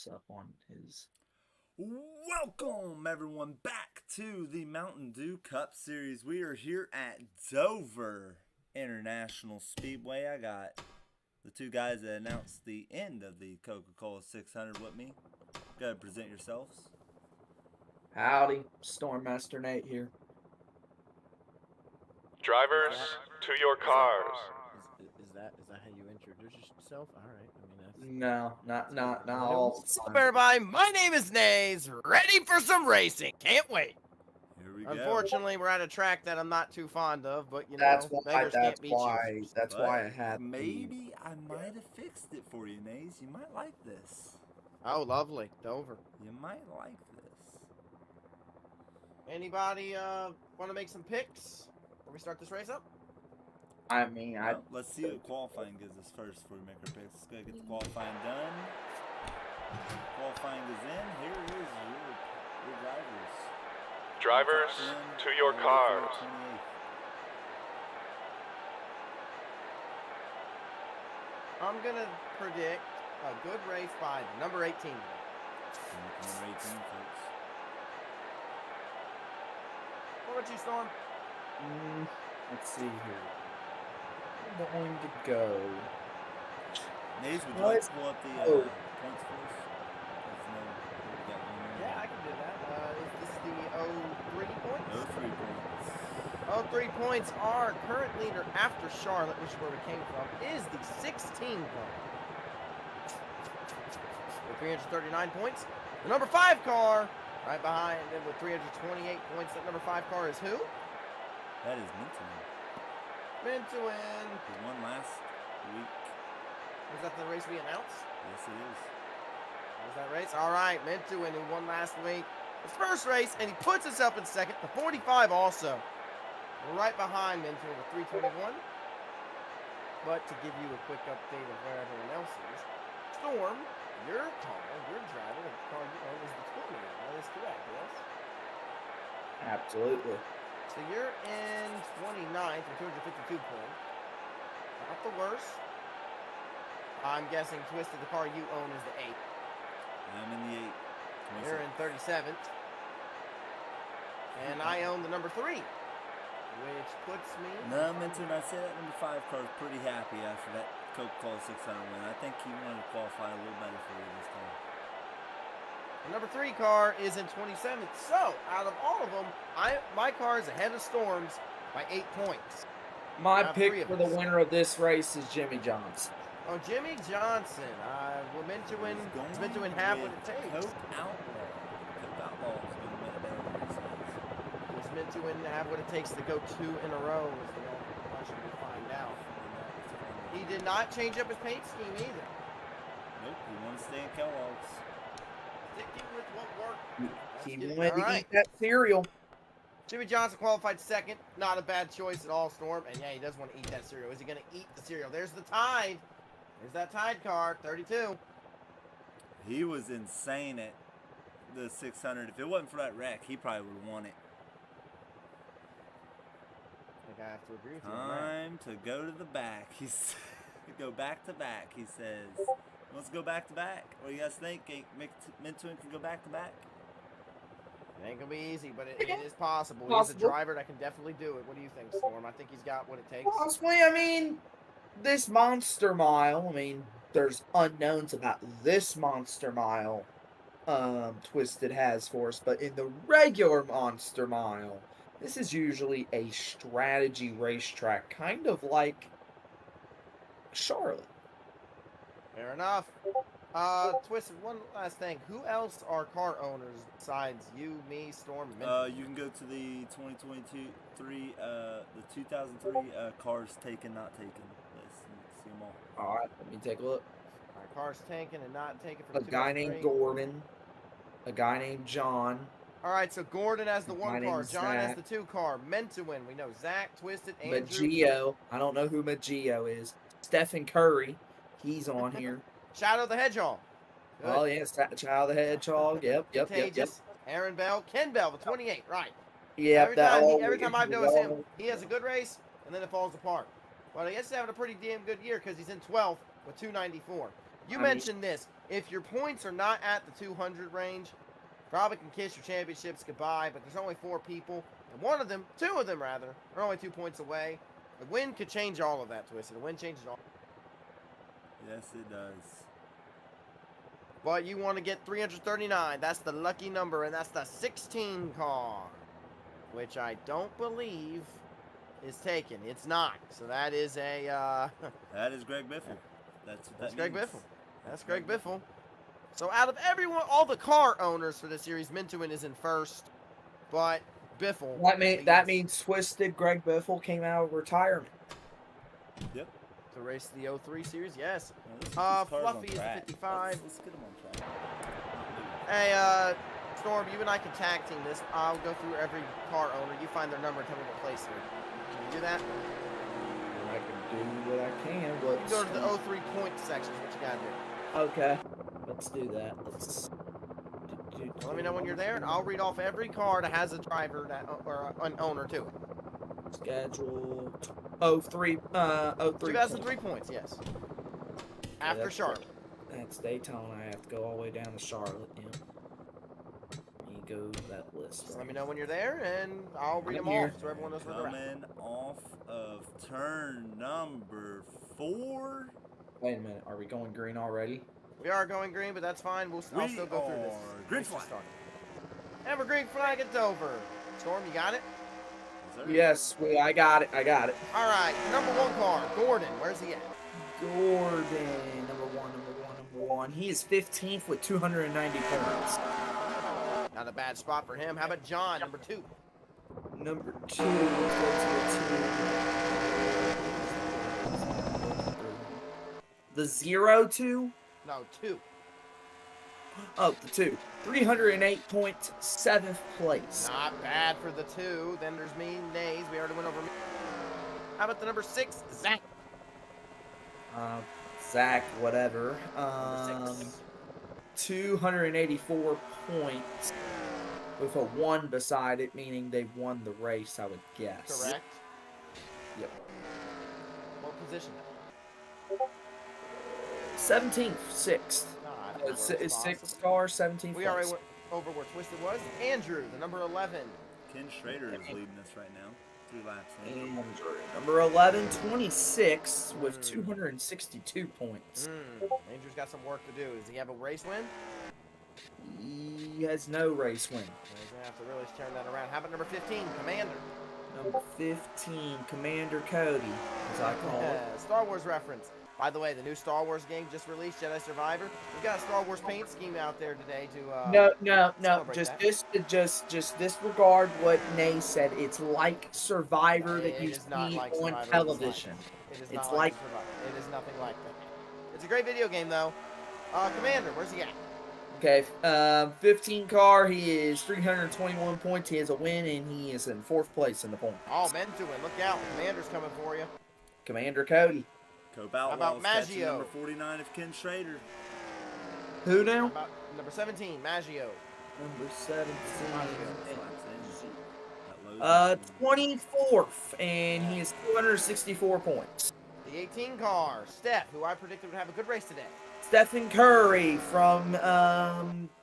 us up on his. Welcome, everyone, back to the Mountain Dew Cup Series. We are here at Dover International Speedway. I got the two guys that announced the end of the Coca-Cola 600 with me. Go ahead, present yourselves. Howdy, Stormmaster Nate here. Drivers, to your cars. Is that how you introduce yourself? All right. I mean, that's No, not all. What's up, everybody? My name is Nays. Ready for some racing? Can't wait. Here we go. Unfortunately, we're at a track that I'm not too fond of, but you know, That's why. beggars can't be choosers. That's But why I had. maybe I might have fixed it for you, Nays. You might like this. Oh, lovely, Dover. You might like this. Anybody want to make some picks before we start this race up? I mean, Well, let's see what qualifying gives us first before we make our picks. Let's go get the qualifying done. Qualifying is in. Here it is. Your drivers. Drivers, to your cars. I'm gonna predict a good race by the number 18. Number 18, folks. What about you, Storm? let's see here. I'm going to go. Nays, would you like to pull up the points for us? Yeah, I can do that. Is this the 03 points? No 3 points. 03 points are current leader after Charlotte, which is where we came from, is the 16 car. With 339 points. The number 5 car, right behind him with 328 points. That number 5 car is who? That is Minton. Mintuin. He won last week. Was that the race we announced? Yes, it is. Was that race? All right, Mintuin, who won last week. His first race, and he puts himself in second. The 45 also. We're right behind Mintuin with 321. But to give you a quick update of where everyone else is, Storm, your car, your driver, the car you own is the 20. That is correct, yes? Absolutely. So you're in 29th with 252 points. Not the worst. I'm guessing Twisted, the car you own, is the 8th. I'm in the 8th. You're in 37th. And I own the number 3, which puts me... No, Minton, I say that number 5 car is pretty happy after that Coca-Cola 600 win. I think he wanted to qualify a little better for you this time. The number 3 car is in 27th. So, out of all of them, my car is ahead of Storm's by 8 points. My Now, pick for the winner of this race is Jimmy Johnson. Oh, Jimmy Johnson. We're meant to win. It's meant to win half what it takes. Coke Outlaw. Coke Outlaw is going to win a better race. It's meant to win half what it takes to go 2 in a row. Is the only question we find out. He did not change up his paint scheme either. Nope, he wanted to stay in Kellogg's. Sticking with what worked. He Let's get it. wanted to All right. eat that cereal. Jimmy Johnson qualified second. Not a bad choice at all, Storm. And yeah, he does want to eat that cereal. Is he going to eat the cereal? There's the Tide. There's that Tide car, 32. He was insane at the 600. If it wasn't for that wreck, he probably would have won it. I think I have to agree with you on that. Time to go to the back. He's go back to back. He says, "Let's go back to back." What do you guys think? Mintuin can go back to back. It ain't going to be easy, but it is possible. He's a driver that can definitely do it. What do you think, Storm? I think he's got what it takes. Possibly, I mean, this Monster Mile, there's unknowns about this Monster Mile Twisted has for us, but in the regular Monster Mile, this is usually a strategy racetrack, kind of like Charlotte. Fair enough. Twisted, one last thing. Who else are car owners besides you, me, Storm, and Minton? You can go to the 2023, the 2003 cars taken, not taken list and see them all. All right, let me take a look. All right, cars taken and not taken for A guy named 2003. Gordon, a guy named John. All right, so Gordon has the My 1 car. name's John has Zach. the 2 car. Meant to win. We know Zach, Twisted, Andrew. Maggio. I don't know who Maggio is. Stephen Curry. He's on here. Shadow the Hedgehog. Good. Oh, yeah. Child the Hedgehog. Yep. Contagious. Aaron Bell. Ken Bell, the 28. Right. Yep. Every time I've noticed him, he has a good race, and then it falls apart. Well, I guess he's having a pretty damn good year because he's in 12th with 294. You mentioned this. If your points are not at the 200 range, probably can kiss your championships goodbye, but there's only 4 people, and two of them rather, are only 2 points away. The win could change all of that, Twisted. The win changes all. Yes, it does. But you want to get 339. That's the lucky number, and that's the 16 car, which I don't believe is taken. It's not. So that is a... That is Greg Biffle. That's what That's that Greg means. Biffle. That's Greg Biffle. So out of everyone, all the car owners for this series, Mintuin is in first, but Biffle. That means Twisted Greg Biffle came out of retirement. Yep. To race the 03 series, yes. Now, let's get these cars on Fluffy is a track. 55. Let's get them on track. Hey, Storm, you and I can tag team this. I'll go through every car owner. You find their number and tell me what place they're in. Can you do that? I can do what I can. You go to the 03 point section is what you gotta do. Okay, let's do that. Let's. Let me know when you're there, and I'll read off every car that has a driver that or an owner to it. Schedule 03. 2003 points, yes. After that's Charlotte. That's Daytona. I have to go all the way down to Charlotte. Yeah. You go to that list. So let me know when you're there, and I'll read them here. off so everyone knows where they're at. Coming off of turn number 4. Wait a minute. Are we going green already? We are going green, but that's fine. I'll still go through this. Green Race flag. just started. And we're green flag at Dover. Storm, you got it? Yes, I got it. All right, number 1 car, Gordon. Where's he at? Gordon, number one. He is 15th with 290 points. Not a bad spot for him. How about John, number 2? Number 2, let's go to the 2. No, 2. Oh, the 2. 308 points, 7th place. Not bad for the 2. Then there's me, Nays. We already went over me. How about the number 6, Zach? Zach, whatever. Number 6. 284 points with a 1 beside it, meaning they won the race, I would guess. Correct. Yep. What position? 17th, 6th. Nah, It's 6th car, 17th. We already went over where Twisted was. Andrew, the number 11. Ken Schrader is leading us right now. 3 laps in. And number 11, 26 with 262 points. Andrew's got some work to do. Does he have a race win? He has no race win. He's going to have to really turn that around. How about number 15, Commander? Number 15, Commander Cody, as I call it. Star Wars reference. By the way, the new Star Wars game just released, Jedi Survivor. We've got a Star Wars paint scheme out there today to No. celebrate Just disregard what Nay said. It's like Survivor that It you is see not like on Survivor. television. It is It's not like- Survivor. It is nothing like that. It's a great video game, though. Commander, where's he at? Okay, 15 car. He is 321 points. He has a win, and he is in 4th place in the point. Oh, Mentuin, look out. Commander's coming for you. Commander Cody. Cope about Outlaws catching Maggio? number 49 of Ken Schrader. Who How now? about number 17, Maggio. Number 17. 24th, and he is 264 points. The 18 car, Steph, who I predicted would have a good race today. Stephen Curry from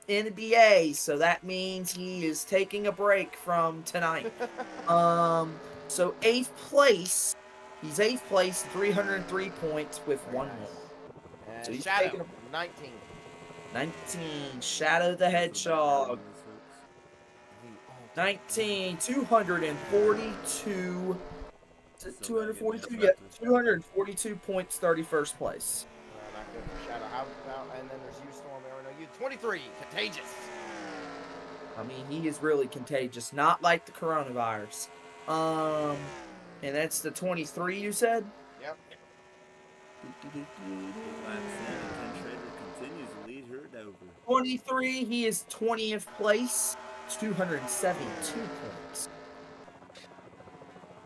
NBA, so that means he is taking a break from tonight. So 8th place, he's 8th place, 303 points with 1 win. And So he's Shadow, taking a- 19. 19, Shadow the Hedgehog. 19, 242. Is it 242? Yeah, 242 points, 31st place. Not good for Shadow. How about, and then there's you, Storm. I know you. 23, Contagious. I mean, he is really contagious, not like the coronavirus. And that's the 23 you said? Yep. Laps in, and Ken Schrader continues to lead her at Dover. 23, he is 20th place, 272 points.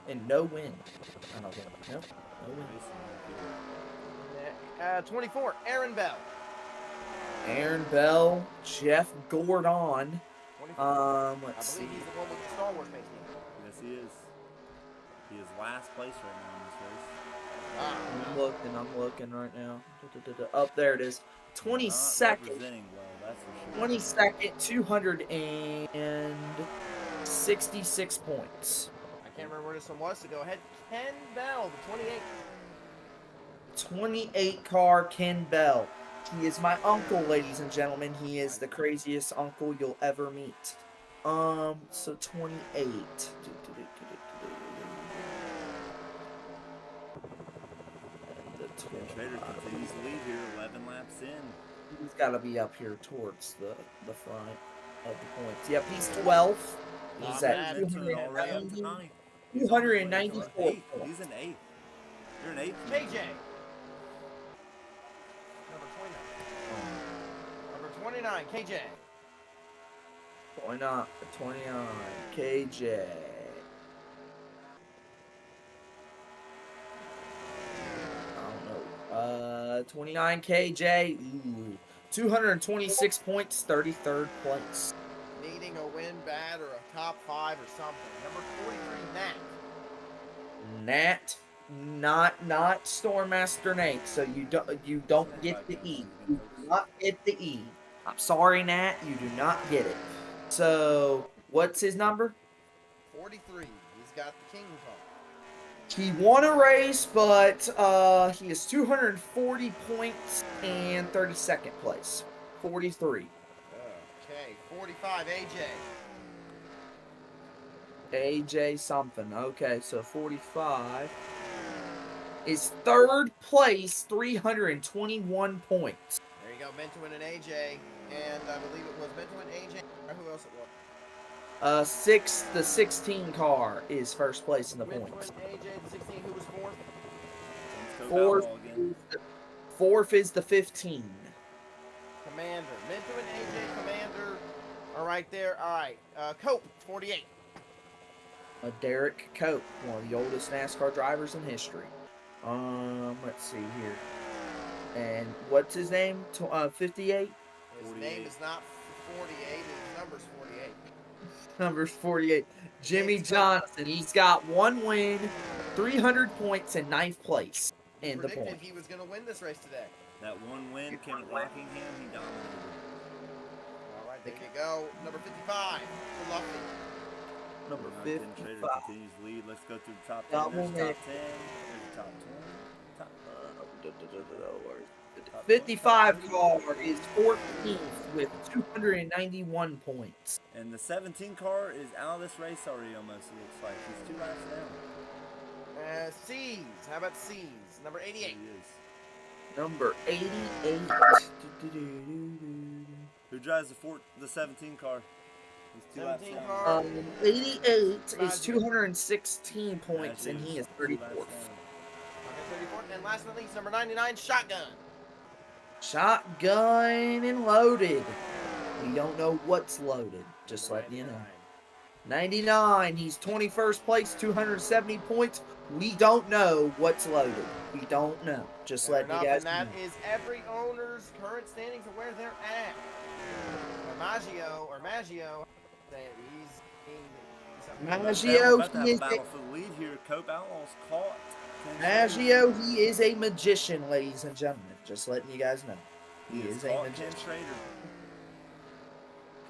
And no win. I don't think. Nope, no win. 24, Aaron Bell. Aaron Bell, Jeff Gordon. 24. Let's I see. believe he's the one with the Star Wars face team. Yes, he is. He is last place right now in this race. I'm looking right now. Up there it is. Not 22nd. representing well, that's for sure. 22nd, 266 points. I can't remember where this one was, so go ahead. Ken Bell, the 28. 28 car Ken Bell. He is my uncle, ladies and gentlemen. He is the craziest uncle you'll ever meet. So 28. Trader continues to lead here, 11 laps in. He's got to be up here towards the front of the points. Yep, he's 12th. He's Not at bad. Already up to 9. 294 Eighth. points. He's an 8th. You're an 8th. KJ. Number 29. Number 29, KJ. 29, KJ. I don't know. 29 KJ. Ooh. 226 points, 33rd place. Needing a win bad or a top 5 or something. Number 43, Nat. Nat, not Stormmaster Nate. So you don't get the E. You do not get the E. I'm sorry, Nat. You do not get it. So what's his number? 43. He's got the King Kong. He won a race, but he is 240 points and 32nd place. 43. Okay, 45, AJ. AJ something. Okay, so 45 is 3rd place, 321 points. There you go, Mentuin and AJ. And I believe it was Mentuin, AJ. Or who else it was? The 16 car is first place in the Mentuin, points. AJ, the 16. Who was 4th? Fourth is the 15. Commander. Mentuin, AJ, Commander. All right there. All right. Cope, 48. Derek Cope, one of the oldest NASCAR drivers in history. Let's see here. And what's his name? 58? His name is not 48. His number's 48. Number's 48. Jimmy James Johnson. He's got 1 win, 300 points, and 9th place in the Predicted points. he was going to win this race today. That one win came at Rockingham, he dominated. All right, there you go. Number 55, Fluffy. Number Ken Trader 55. continues to lead. Let's go through the top 10. Double There's the Nick. top 10. There's the top 20. Top 55 car is 14th with 291 points. And the 17 car is out of this race already almost, it looks like. He's 2 laps down. C's. How about C's? Number There 88. he is. Number 88. Who drives the 17 car? He's 2 laps 17 down. car. 88 is 216 points, and he is 2 laps 34th. down. Okay, 34. And last but not least, number 99, Shotgun. Shotgun and loaded. We don't know what's loaded, just Number letting you know. 99. 99, he's 21st place, 270 points. We don't know what's loaded. We don't know. Just Fair letting you enough, guys and that know. is every owner's current standings of where they're at. Maggio, Maggio, About to have he a is battle for the lead here. Cope Outlaws caught. Maggio, he is a magician, ladies and gentlemen. Just letting you guys know. He He is has a caught Ken magician. Trader.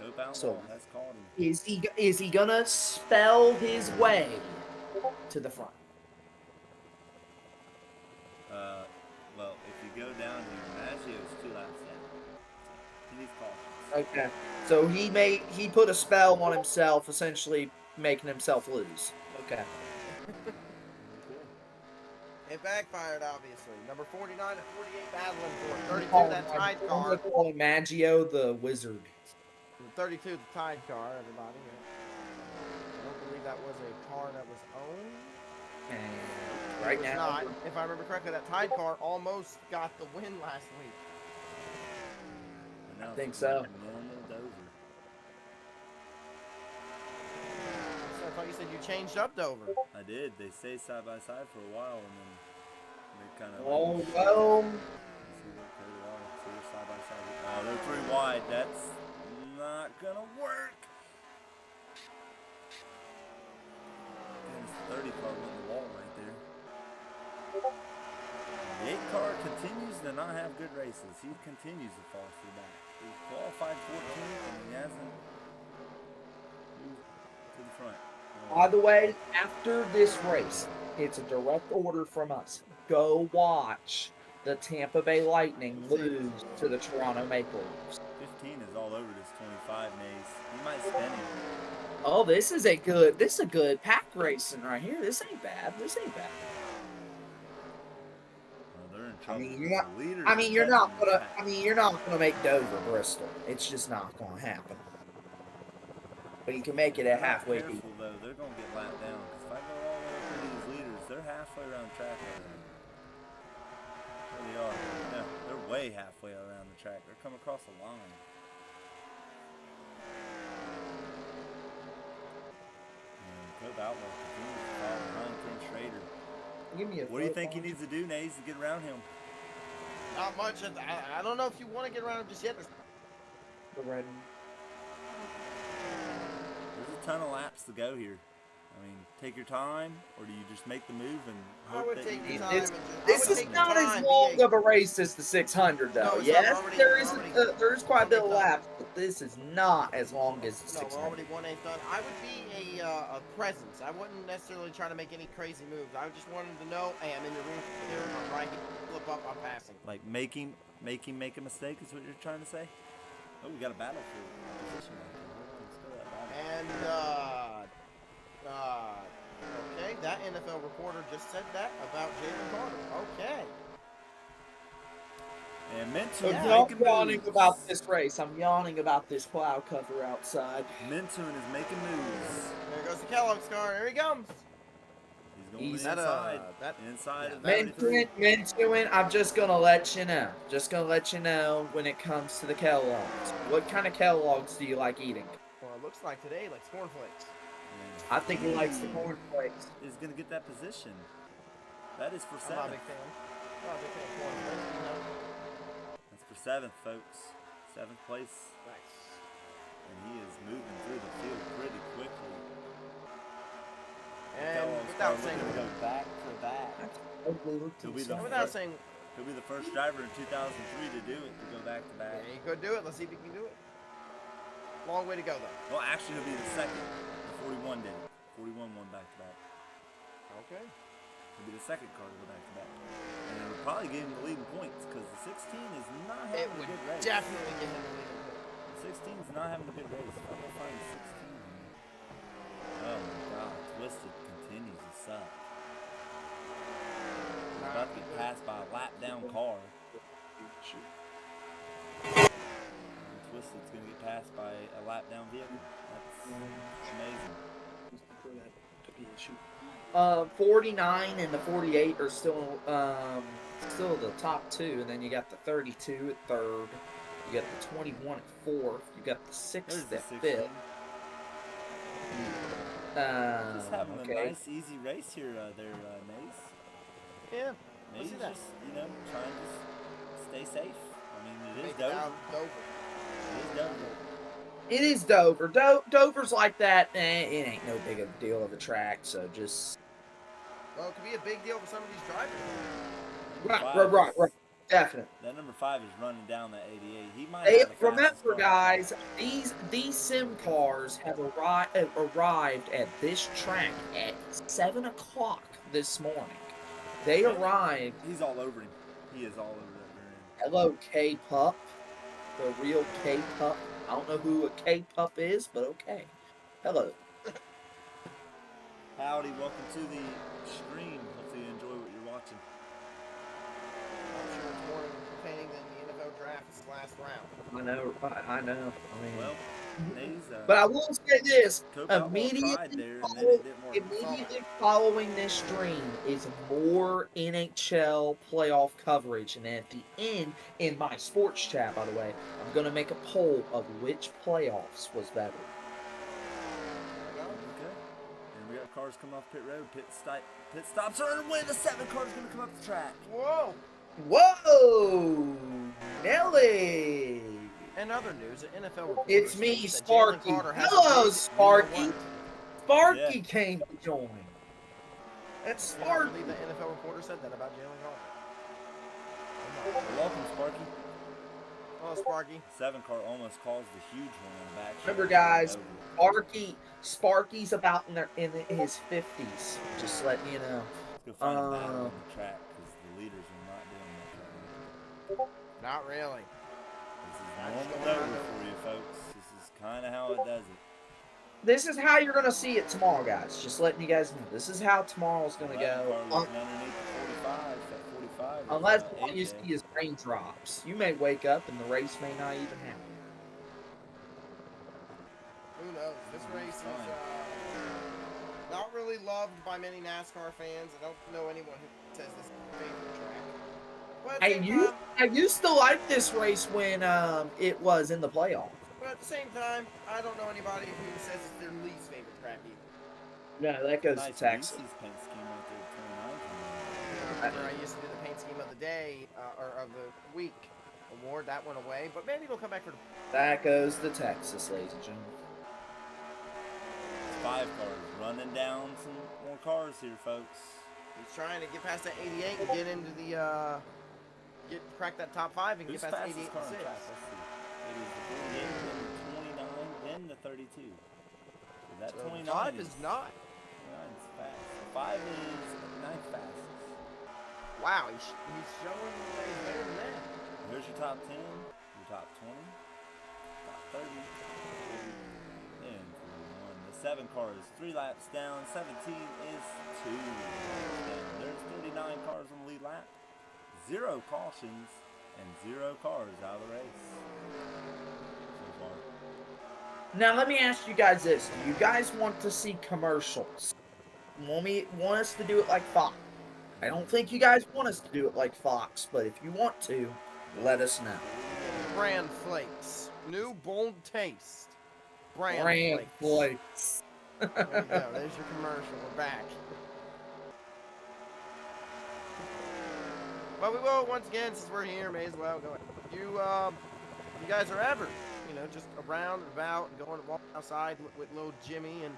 Cope Outlaw So- has caught him. Is he gonna spell his way to the front? Well, if you go down here, Maggio's 2 laps down. He needs caution. Okay. So he put a spell on himself, essentially making himself lose. Okay. It backfired, obviously. Number 49 and 48 battling for it. 32, Oh, that I'm tide car. gonna call him Maggio the Wizard. 32, the tide car, everybody. I don't believe that was a car that was owned. And It right was now, not. If I remember correctly, that tide car almost got the win last week. And now think it's so. Normal Dover. So I thought you said you changed up Dover. I did. They stay side by side for a while, and then they kind of. oh well, See what they are. See they're side by side. Oh, they're 3 wide. That's not gonna work. And it's 30 car went the wall right there. car continues to not have good races. He continues to fall through back. He's qualified 14th and he hasn't moved to the front. By the way, after this race, it's a direct order from us. Go watch the Tampa Bay Lightning lose to the Toronto Maple Leafs. 15 is all over this 25 Nays. He might spin him. Oh, this is a good pack racing right here. This ain't bad. This ain't bad. Well, they're in trouble. You're not gonna make Dover Bristol. It's just not gonna happen. But you can make it at halfway. Careful though, they're gonna get lapped down. Because if I go all the way through these leaders, they're halfway around the track already. There they are. No, they're way halfway around the track. They're coming across the line. Cope Outlaw continues to fall behind Ken Schrader. Give me a What do you think he needs to do, Nays, to get around him? Not much. I don't know if you want to get around him just yet. There's There's a ton of laps to go here. I mean, take your time, or do you just make the move and I hope would that take you your can... time. This is not as long of a race as the 600, though. No, it's Yes, not. there's quite a bit of laps, but this is not as long as the No, we're 600. already 1/8 done. I would be a presence. I wouldn't necessarily try to make any crazy moves. I just wanted to know, hey, I'm in the room here. I'm right here. Flip up. I'm passing. Like, make him make a mistake is what you're trying to say? Oh, we got a battle for position right there. Hold on, let's go to that battle. And, okay, that NFL reporter just said that about Jalen Carter. Okay. And Mintoon So is I'm making yawning moves. about this race. I'm yawning about this cloud cover outside. Mintoon is making moves. There goes the Kellogg's car. There he comes. He's going He's- inside. that- Inside of yeah, 33. Mintuin, I'm just gonna let you know. When it comes to the Kellogg's. What kind of Kellogg's do you like eating? Well, it looks like today, like cornflakes. I think he likes the cornflakes. Is going to get that position. That is for I'm not a 7th. big fan. I'm not a big fan of cornflakes, you know. That's for 7th, folks. 7th place. Nice. And he is moving through the field pretty quickly. And Kellogg's without car saying, looking to go back to back. He'll be the and without saying, He'll be the first driver in 2003 to do it, to go back to back. yeah, he could do it. Let's see if he can do it. Long way to go, though. Well, actually, he'll be the second. The 41 did it. 41 won back to back. Okay. He'll be the second car to go back to back. And it would probably give him the leading points because the 16 is not It having a would good race. definitely get him the leading point. The 16 is not having a good race. I'm gonna find the 16. Oh my God, Twisted continues to suck. He's about to get passed by a lap down car. And Twisted's gonna get passed by a lap down vehicle. That's amazing. 49 and the 48 are still the top two, and then you got the 32 at third, you got the 21 at fourth, you got the 6th There's the at 16. fifth. Just having Okay. a nice, easy race here, Nace. Yeah. I Nace see that. just, trying to stay safe. I mean, it is Make it Dover. out Dover. It is Dover. It is Dover. Dover's like that. It ain't no big of a deal of a track, so just Well, it could be a big deal for some of these drivers. right. Definitely. That number 5 is running down that 88. He might Hey, have the fastest remember, car. guys, these sim cars have arrived at this track at 7 o'clock this morning. They arrived. He's all over him. He is all over that rear end. Hello, K-Pup. The real K-Pup. I don't know who a K-Pup is, but okay. Hello. Howdy, welcome to the stream. Hopefully you enjoy what you're watching. I'm sure it's more entertaining than the NFL draft this last round. I know. I mean, Well, Nays, but I will say this: Cope Outlaw immediately tried there, and then it didn't work. Immediately following this stream is more NHL playoff coverage, and at the end, in my sports chat, by the way, I'm gonna make a poll of which playoffs was better. Okay. And we got cars coming off pit road. Pit stops are underway. The 7 car's going to come up the track. Whoa! Whoa, Nelly! In other news, the NFL reporter It's me, states that Jalen Sparky. Carter has Hello, a big- Sparky. You know Sparky Yeah. came to join. That's what? I Sparky. believe the NFL reporter said that about Jalen Carter. Welcome, Sparky. Oh, Sparky. 7 car almost caused a huge one on the back. Remember, guys, Sparky's about in his 50s. Just letting you know. Let's go find a battle on the track because the leaders are not doing much right now. Not really. This is normal Dover for you folks. This is kind of how it does it. This is how you're gonna see it tomorrow, guys. Just letting you guys know. This is how tomorrow's gonna go. Looking underneath the 45. That 45 is, Unless all AJ. you see is raindrops. You may wake up and the race may not even happen. Who knows? This race is not really loved by many NASCAR fans. I don't know anyone who says this is their favorite track. But at the same time, I used to like this race when it was in the playoff. but at the same time, I don't know anybody who says it's their least favorite track either. No, that goes Nice to Texas. Reese's paint scheme right there, 29. Remember, I used to do the paint scheme of the day or of the week award. That went away, but maybe it'll come back for the. That goes to Texas, ladies and gentlemen. It's 5 cars running down some more cars here, folks. He's trying to get past that 88 and get into the crack that top 5 and Who's get past fastest 88 car and on 6. track? Let's see. It is the 48, then the 29, then the 32. So that So 29 5 is not. 29 is fast. 5 is 9th fastest. Wow, he's showing that he's better than that. Here's your top 10, your top 20, top 30, and 41. The 7 car is 3 laps down, 17 is 2 laps down. There's 39 cars on the lead lap, 0 cautions, and 0 cars out of the race so far. Now let me ask you guys this: do you guys want to see commercials? Want us to do it like Fox? I don't think you guys want us to do it like Fox, but if you want to, let us know. Bran Flakes. New bold taste. Bran Flakes. Flakes. There you go. There's your commercial. We're back. But we will, once again, since we're here, may as well go ahead. You guys are ever, just around and about and going to walk outside with little Jimmy and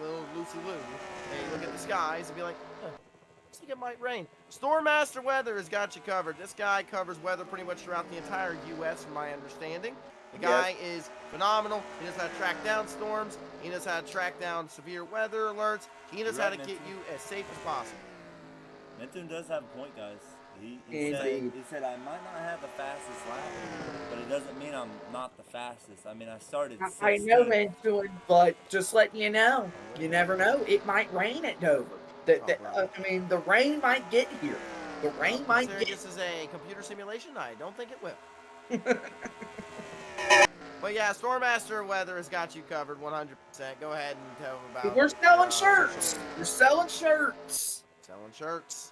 little Lucy Lou, and you look at the skies and be like, looks like it might rain. Stormmaster Weather has got you covered. This guy covers weather pretty much throughout the entire U.S., from my understanding. The guy is phenomenal. He knows how to track down storms. He knows how to track down severe weather alerts. He knows how to get you as safe as possible. Minton does have a point, guys. He Indeed. said I might not have the fastest lap, but it doesn't mean I'm not the fastest. I mean, I started 16th. I know, Mantuan, but just letting you know, you never know. It might rain at Dover. The rain might get here. The rain might get. This is a computer simulation. I don't think it will. But yeah, Stormmaster Weather has got you covered 100%. Go ahead and tell them about. We're selling shirts. We're selling shirts. Selling shirts.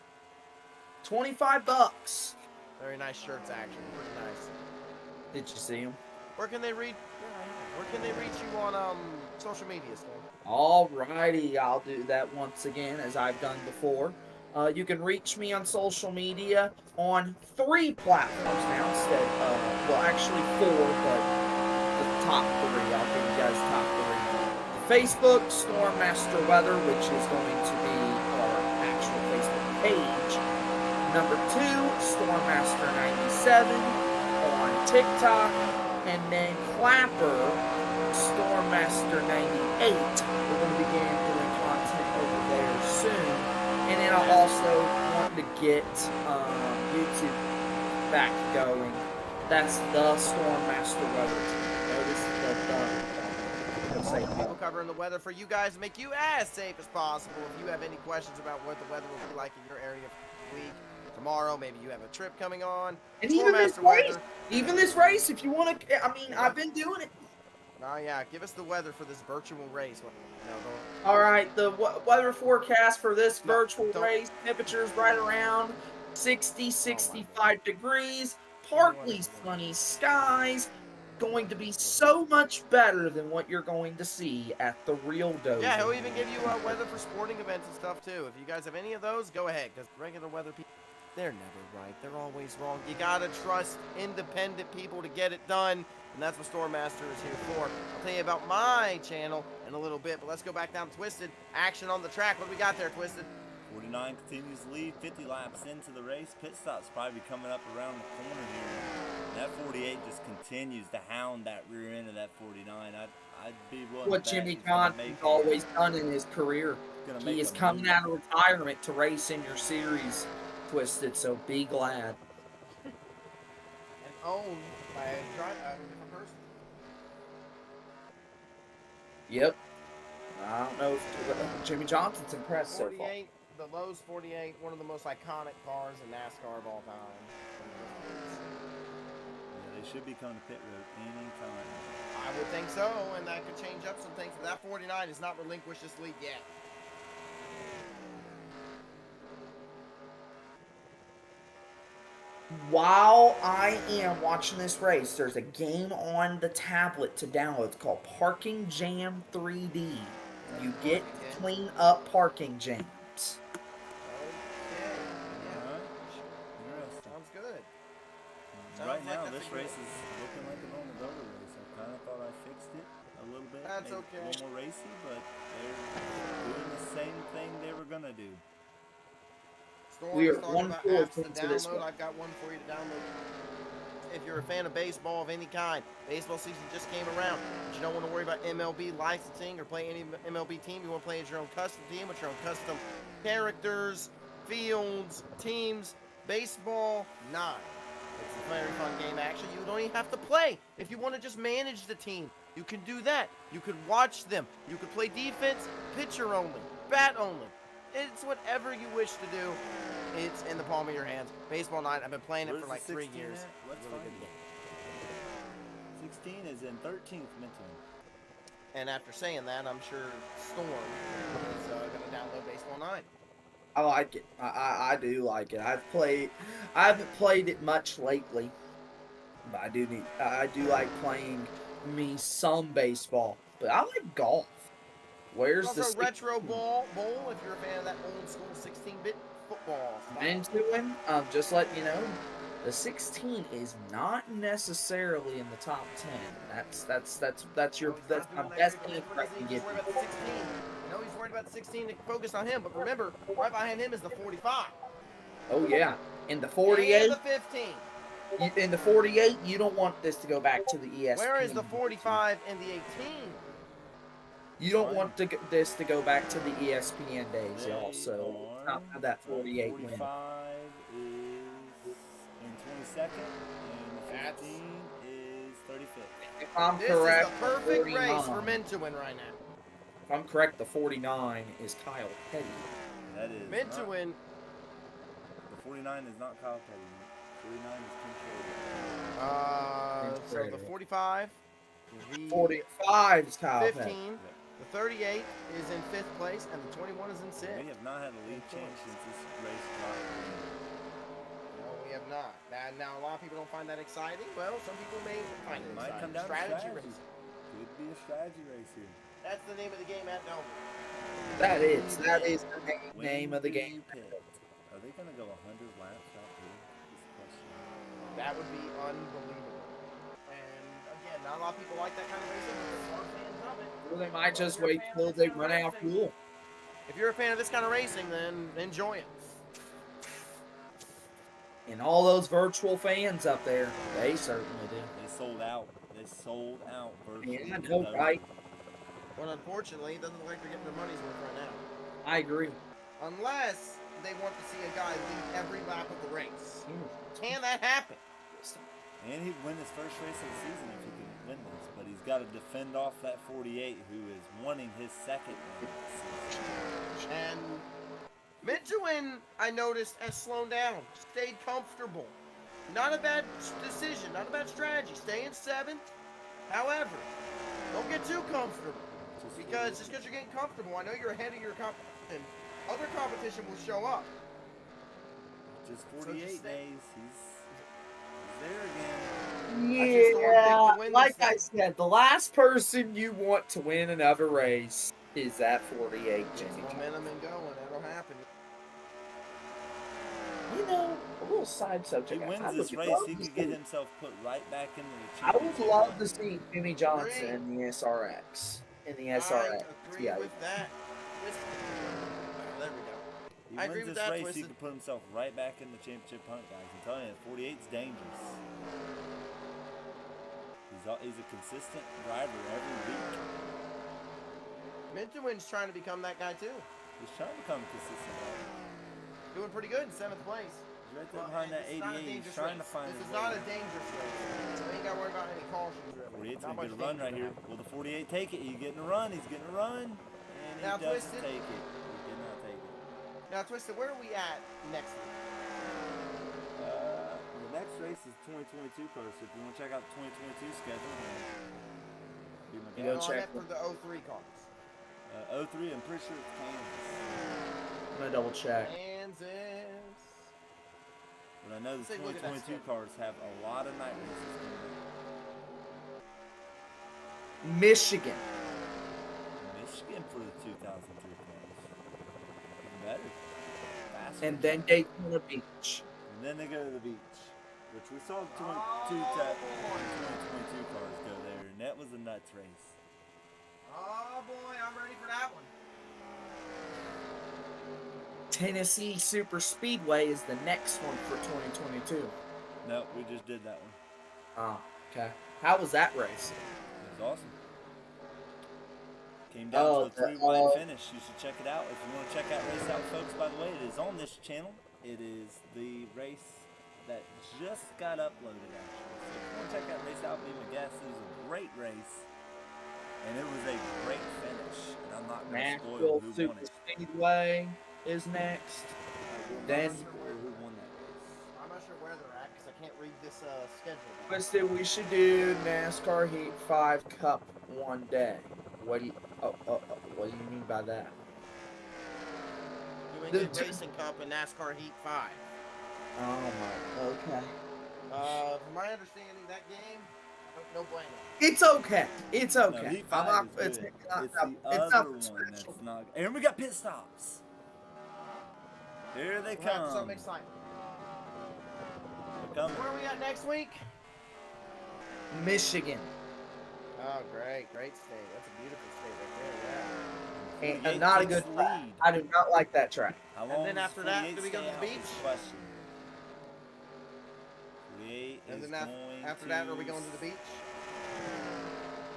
$25. Very nice shirts, actually. Pretty nice. Did you see them? Where can they reach? Where can they reach you on social media, Storm? Alrighty, I'll do that once again as I've done before. You can reach me on social media on 3 platforms now instead of, well, actually 4, but the top 3. I'll give you guys top 3. The Facebook, Stormmaster Weather, which is going to be our actual Facebook page. Number 2, Stormmaster97 on TikTok, and then Clapper, Stormmaster98. We're going to begin doing content over there soon. And then I also want to get YouTube back going. That's the Stormmaster Weather. Notice the People covering the weather for you guys to make you as safe as possible. If you have any questions about what the weather will be like in your area for the week, tomorrow, maybe you have a trip coming on. And even this race, if you want to, I've been doing it. Oh yeah, give us the weather for this virtual race. All right, the weather forecast for this virtual race, temperatures right around 60, 65 degrees, partly sunny skies, going to be so much better than what you're going to see at the real Dover. Yeah, he'll even give you weather for sporting events and stuff too. If you guys have any of those, go ahead, because regular weather people, they're never right. They're always wrong. You gotta trust independent people to get it done, and that's what Stormmaster is here for. I'll tell you about my channel in a little bit, but let's go back down to Twisted. Action on the track. What do we got there, Twisted? 49 continues to lead, 50 laps into the race. Pit stop's probably coming up around the corner here. That 48 just continues to hound that rear end of that 49. I'd be willing What to bet Jimmy he's gonna Johnson's make always done in his career. gonna He make is a coming move. out of retirement to race in your series, Twisted, so be glad. And owned by a different person. Yep. I don't know if Jimmy Johnson's impressed so far. 48, the Lowe's 48, one of the most iconic cars in NASCAR of all time. Yeah, they should be coming to pit road anytime. I would think so, and that could change up some things. But that 49 has not relinquished this lead yet. While I am watching this race, there's a game on the tablet to download. It's called Parking Jam 3D. You get to clean up parking jams. Okay, yeah. Alright. Interesting. Sounds good. Right Sounds like now, that's this a good- race is looking like a normal Dover race. I kind of thought I fixed it a little bit. That's made it okay. A little more racy, but they're doing the same thing they were gonna do. Storm We are is talking 1 about fourth apps to into this download. one. I've got one for you to download. If you're a fan of baseball of any kind, baseball season just came around, but you don't want to worry about MLB licensing or play any MLB team. You want to play as your own custom team with your own custom characters, fields, teams. Baseball 9. It's a very fun game, actually. You don't even have to play. If you want to just manage the team, you can do that. You could watch them. You could play defense, pitcher only, bat only. It's whatever you wish to do. It's in the palm of your hands. Baseball 9, I've been playing it Where's for the like 3 16 years. at? Let's Really find good it. game. 16 is in 13th mental. And after saying that, I'm sure Storm is going to download Baseball 9. I like it. I do like it. I haven't played it much lately, but I do like playing me some baseball. But I like golf. Where's Also, the Retro Bowl, if you're a fan of that old school 16-bit football style. into him? Just letting you know, the 16 is not necessarily in the top 10. That's your No, he's that's not my doing best that. answer What I is he? can He's give worried you. about the 16. I know he's worried about the 16 to focus on him, but remember, right behind him is the 45. Oh yeah, in the And 48, the 15. in the 48, you don't want this to go back to the ESPN. Where is the 45 and the 18? You don't want this to go back to the ESPN days, They y'all. So are- not have that 48 win. 45 is in 22nd, and the That's- 15 is 35th. If I'm This correct, is the perfect race for 49 men to win right now. If I'm correct, the 49 is Kyle Petty. That is Men to not- win. The 49 is not Kyle Petty. 49 is Kim Schrader. So the Incredible. 45, the 45 is Kyle Petty. 15, the 38 is in 5th place, and the 21 is in 6th. We have not had a lead change since this race started. No, we have not. Now, a lot of people don't find that exciting. Well, some people may find it It might come exciting. down to Strategy strategy. race. Could be a strategy race here. That's the name of the game at Dover. That is the When name of the do game. you pit? Are they going to go 100 laps out here? Is the question. That would be unbelievable. And again, not a lot of people like that kind of racing, but there are fans of it. Or they might just wait till they run out of fuel. If you're a fan of this kind of racing, then enjoy it. And all those virtual fans up there, they certainly do. They sold out. They sold out. Yeah, I virtually. know, right? But unfortunately, it doesn't look like they're getting their money's worth right now. I agree. Unless they want to see a guy lead every lap of the race. Can that happen? And he'd win his first race of the season if he could win this. But he's got to defend off that 48 who is wanting his second win this season. And Midwin, I noticed, has slowed down. Stayed comfortable. Not a bad decision, not a bad strategy. Stay in 7th. However, don't get too comfortable. Because just because you're getting comfortable, I know you're ahead of your competition. Other competition will show up. Just So 48 just days. He's there again. I just don't want Yeah, Pitt to win like this I thing. said, the last person you want to win another race is that 48 Get Jimmy some Johnson. momentum and going. That'll happen. You know, a little side If he subject. wins I this would race, love he to could get see- himself put right back into the I would championship love run. to see Jimmy Johnson Agree. in the SRX. In the I SRX. agree Yeah. with that. There we go. He I agree wins with this that, race, he Twisted. could put himself right back in the championship hunt, guys. I'm telling you, 48's dangerous. He's a consistent driver every week. Mintuin's trying to become that guy too. He's trying to become a consistent driver. Doing pretty good in 7th place. He's right there Well, behind and that this is not a 88. He's dangerous trying to race. find This his is way. not a dangerous race. So we ain't got to worry about any cautions really. 48's Not gonna much get a run right danger here. now. Will the 48 take it? He's getting a run. He's getting a run. And he Now, doesn't Twisted. take it. He did not take it. Now, Twisted, where are we at next week? The next race is 2022 cars. So if you want to check out the 2022 schedule, be my You go guy. No, I check meant for the 03 cars. 03, I'm pretty sure it's Kansas. I'm gonna double check. Kansas. But I know the Let's take a look at that 2022 schedule. cars have a lot of night races coming up. Michigan. Michigan for the 2003 cars. Even better. Faster. And then Daytona Beach. And then they go to the beach, which we saw the 2022 cars go there, and that was a nuts race. Oh boy, I'm ready for that one. Tennessee Super Speedway is the next one for 2022. No, we just did that one. Oh, okay. How was that race? It was awesome. Came down to a three-way finish. You should check it out. If you want to check out Race Out, folks, by the way, it is on this channel. It is the race that just got uploaded, actually. So if you want to check out Race Out, be my guest. It was a great race. And it was a great finish. And I'm not going to spoil Nashville who won Super it. Speedway is next. Then- Who won that race? I'm not sure where they're at because I can't read this schedule. Twisted, we should do NASCAR Heat 5 Cup one day. What do you? What do you mean by that? New The England t- Racing Cup and NASCAR Heat 5. Oh my. Okay. From my understanding, that game, no bueno. It's okay. It's No, okay. Heat I'm 5 not. is It's good. not. It's It's the not other one special. that's not. And we got pit stops. Here they We'll have come. something exciting. They're coming. Where are we at next week? Michigan. Oh, great. Great state. That's a beautiful state right there, yeah. And 48 not a takes good the track. lead. I do not like that track. How And long then does after that, 48 do we go to stay the out? beach? Is the question. 48 And is then going after that, are we going to the beach?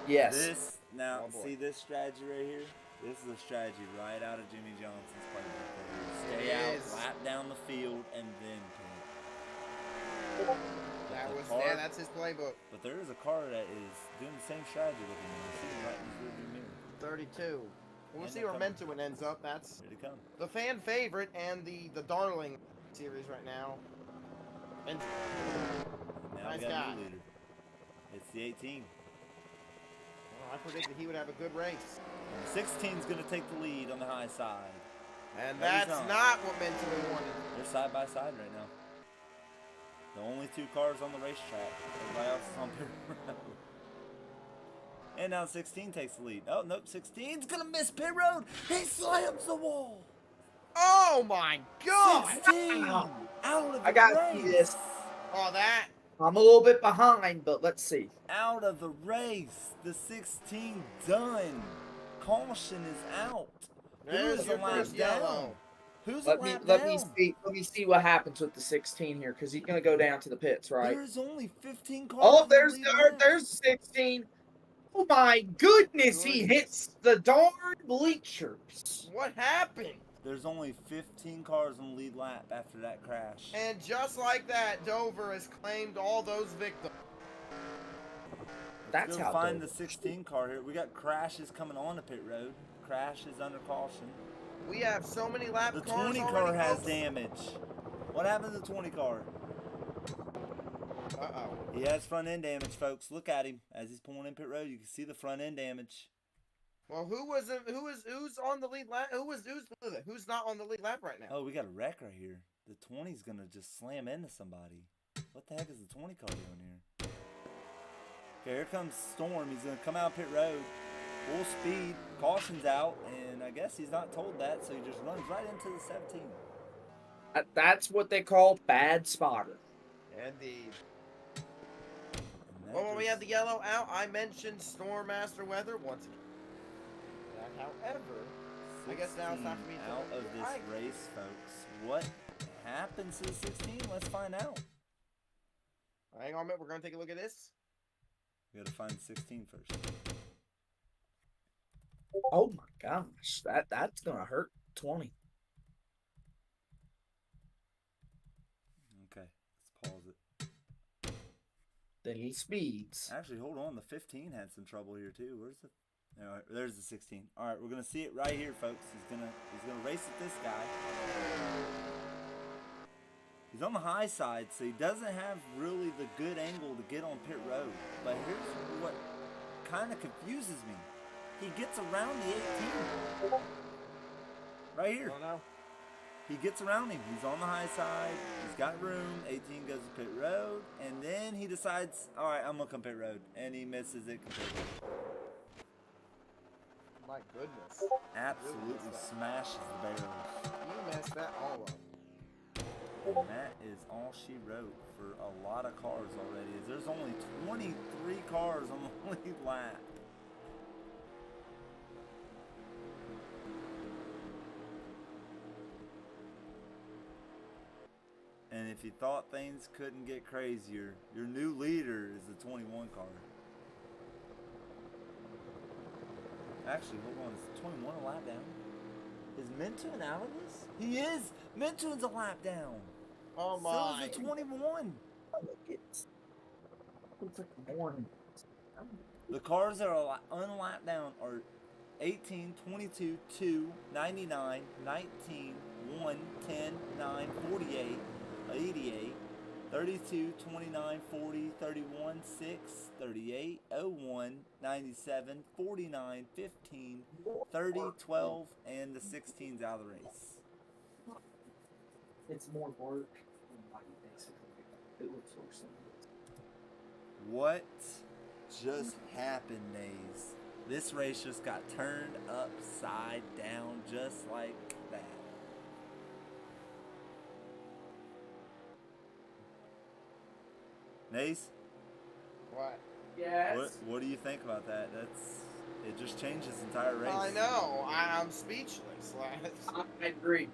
Yes. This now, Oh, boy. see this strategy right here. This is a strategy right out of Jimmy Johnson's playbook. It Stay out, is. lap down the field, and then pit. That's his playbook. But there is a car that is doing the same strategy with him. You see him right in his rearview mirror. 32. We'll And see they're where coming. Mentuin ends up. That's Here they come. the fan favorite and the darling series right now. And Now Nice we got guy. a new leader. It's the 18. I predicted he would have a good race. And the 16 is going to take the lead on the high side. And No, he's that's not. not what Mentuin wanted. They're side by side right now. The only two cars on the racetrack. Everybody else is on pit road. And now 16 takes the lead. Oh, nope. 16's going to miss pit road. He slams the wall. Oh my god! 16 out of the I gotta race. see this. Oh, that. I'm a little bit behind, but let's see. Out of the race. The 16 done. Caution is out. There's Who's your a lap first down? yellow. Who's Let a me lap let down? me see what happens with the 16 here, because he's gonna go down to the pits, right? There's only 15 cars. Oh, on the there's lead lap. there's 16. Oh my goodness, he Goodness. hits the darn bleachers. What happened? There's only 15 cars on the lead lap after that crash. And just like that, Dover has claimed all those victims. That's Go how find Dover- the 16 car here. We got crashes coming on the pit road. Crash is under caution. We have so many lap The cars 20 already, car has folks. damage. What happened to the 20 car? Uh-oh. He has front end damage, folks. Look at him as he's pulling in pit road. You can see the front end damage. Well, who's on the lead lap? Who's not on the lead lap right now? Oh, we got a wreck right here. The 20's gonna just slam into somebody. What the heck is the 20 car doing here? Okay, here comes Storm. He's gonna come out pit road, full speed. Caution's out, and I guess he's not told that, so he just runs right into the 17. That's what they call bad spotter. Indeed. And that Well, when we just- have the yellow out, I mentioned Storm Master Weather once again. However, I guess now it's time for me to out of this Right. race, folks. What happens to the 16? Let's find out. Hang on a minute. We're going to take a look at this. We gotta find 16 first. Oh my gosh, that's gonna hurt 20. Okay, let's pause it. Then he speeds. Actually, hold on. The 15 had some trouble here too. Where's the? All right, there's the 16. All right, we're gonna see it right here, folks. He's gonna race at this guy. He's on the high side, so he doesn't have really the good angle to get on pit road. But here's what kind of confuses me. He gets around the 18. Right here. I don't know. He gets around him. He's on the high side. He's got room. 18 goes to pit road. And then he decides, all right, I'm going to come pit road. And he misses it completely. My goodness. Absolutely smashes the barrels. You messed that all up. And that is all she wrote for a lot of cars already. There's only 23 cars on the lead lap. And if you thought things couldn't get crazier, your new leader is the 21 car. Actually, hold on, is 21 a lap down? Is Mintoon out of this? He is! Mintoon's a lap down! Oh my. So is the 21! Looks like a morning. The cars that are unlapped down are 18, 22, 2, 99, 19, 1, 10, 9, 48, 88, 32, 29, 40, 31, 6, 38, 01, 97, 49, 15, 30, 12, and the 16's out of the race. It's more work than like basically. It looks worse than What just happened, Nays? This race just got turned upside down just like that. Nays, What? Yes. what do you think about that? It just changed this entire race. I know. I'm speechless. Like, I agree.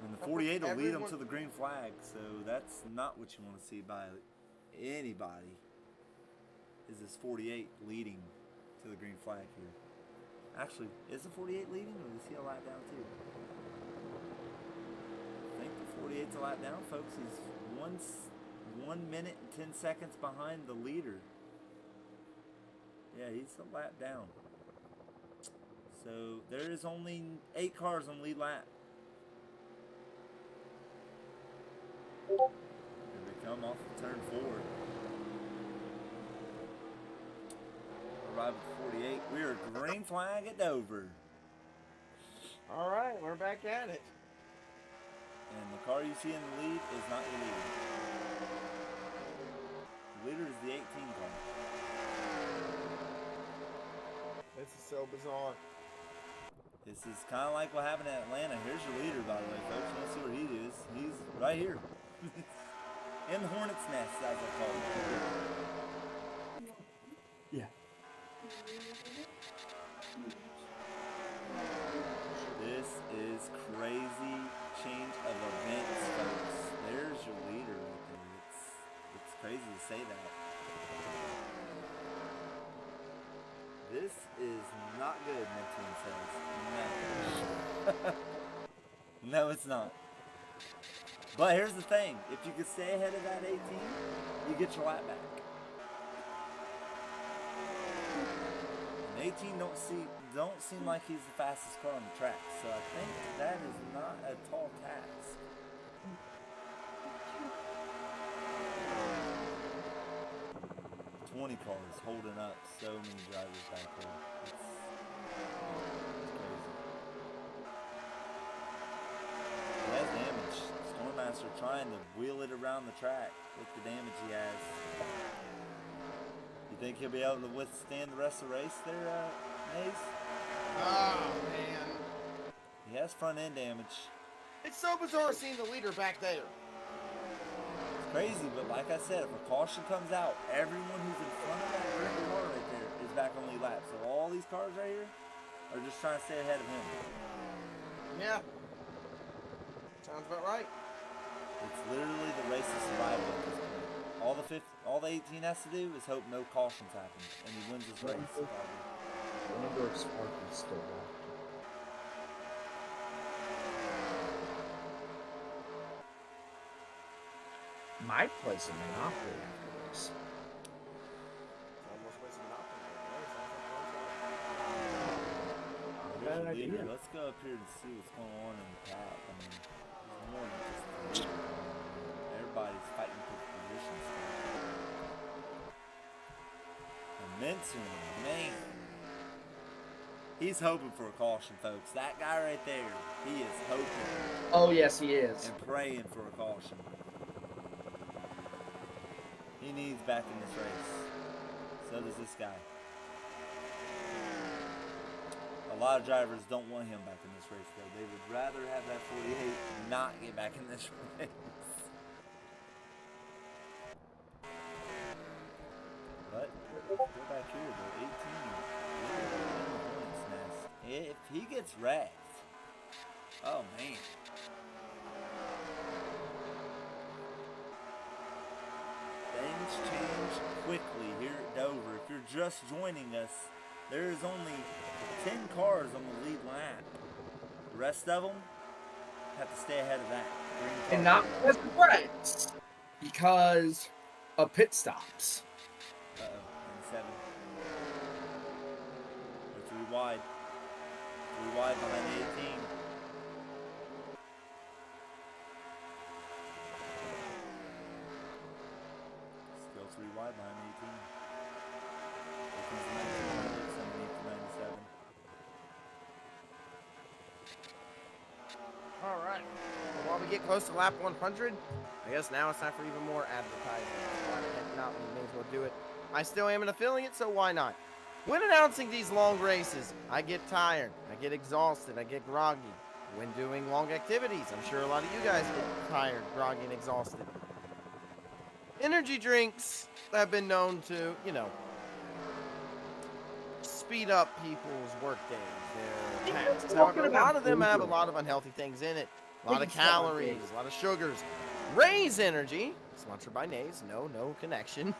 And the 48 will lead them Everyone- to the green flag, so that's not what you want to see by anybody. Is this 48 leading to the green flag here? Actually, is the 48 leading, or is he a lap down too? I think the 48's a lap down, folks. He's 1 minute and 10 seconds behind the leader. Yeah, he's a lap down. So there is only 8 cars on lead lap. Here we come off the turn forward. Arrive at 48. We are green flag at Dover. all right, we're back at it. And the car you see in the lead is not your leader. The leader is the 18 car. This is so bizarre. This is kind of like what happened at Atlanta. Here's your leader, by the way, folks. You want to see where he is? He's right here. In the hornet's nest, as I call it. Yeah. This is crazy change of events, folks. There's your leader right there. It's crazy to say that. This is not good, Mintoon says. No. No, it's not. But here's the thing. If you could stay ahead of that 18, you get your lap back. And 18 don't seem like he's the fastest car on the track. So I think that is not a tall task. "20 cars holding up so many drivers back there. It's crazy. He has damage. Stormmaster trying to wheel it around the track with the damage he has. You think he'll be able to withstand the rest of the race there, Maze? Oh man, He has front end damage. it's so bizarre seeing the leader back there. It's crazy, but like I said, if a caution comes out, everyone who's in front of that red car right there is back on lead lap. So all these cars right here or just trying to stay ahead of him? Yeah. Sounds about right. It's literally the race of survival at this point. All the 18 has to do is hope no cautions happen, and he wins this race. Probably. I wonder if Sparky's still watching. Might play some Monopoly after this. Almost wasting an Here's Bad the leader. idea. Let's go up here and see what's going on in the top. I mean, there's more than just the leader going on. Everybody's fighting for positions. And Minson, man. He's hoping for a caution, folks. That guy right there, he is hoping Oh, yes, he is. and praying for a caution. He needs back in this race. So does this guy. A lot of drivers don't want him back in this race, though. They would rather have that 48 not get back in this race. But go back here, though. 18. If he gets wrecked, oh man. Things change quickly here at Dover. If you're just joining us, there is only 10 cars on the lead lap. The rest of them have to stay ahead of that. And not because of brakes, because of pit stops. Uh-oh, 97. They're 3 wide. 3 wide behind the 18. Still 3 wide behind the 18. Here comes the 19 minutes underneath the 97. All right. Well, while we get close to lap 100, I guess now it's time for even more advertising. Why the heck not? We may as well do it. I still am an affiliate, so why not? When announcing these long races, I get tired, I get exhausted, I get groggy. When doing long activities, I'm sure a lot of you guys get tired, groggy, and exhausted. Energy drinks have been known to, speed up people's work days, their tasks. However, a lot of them have a lot of unhealthy things in it. A lot of calories, a lot of sugars. Raise Energy, sponsored by Nays, no connection.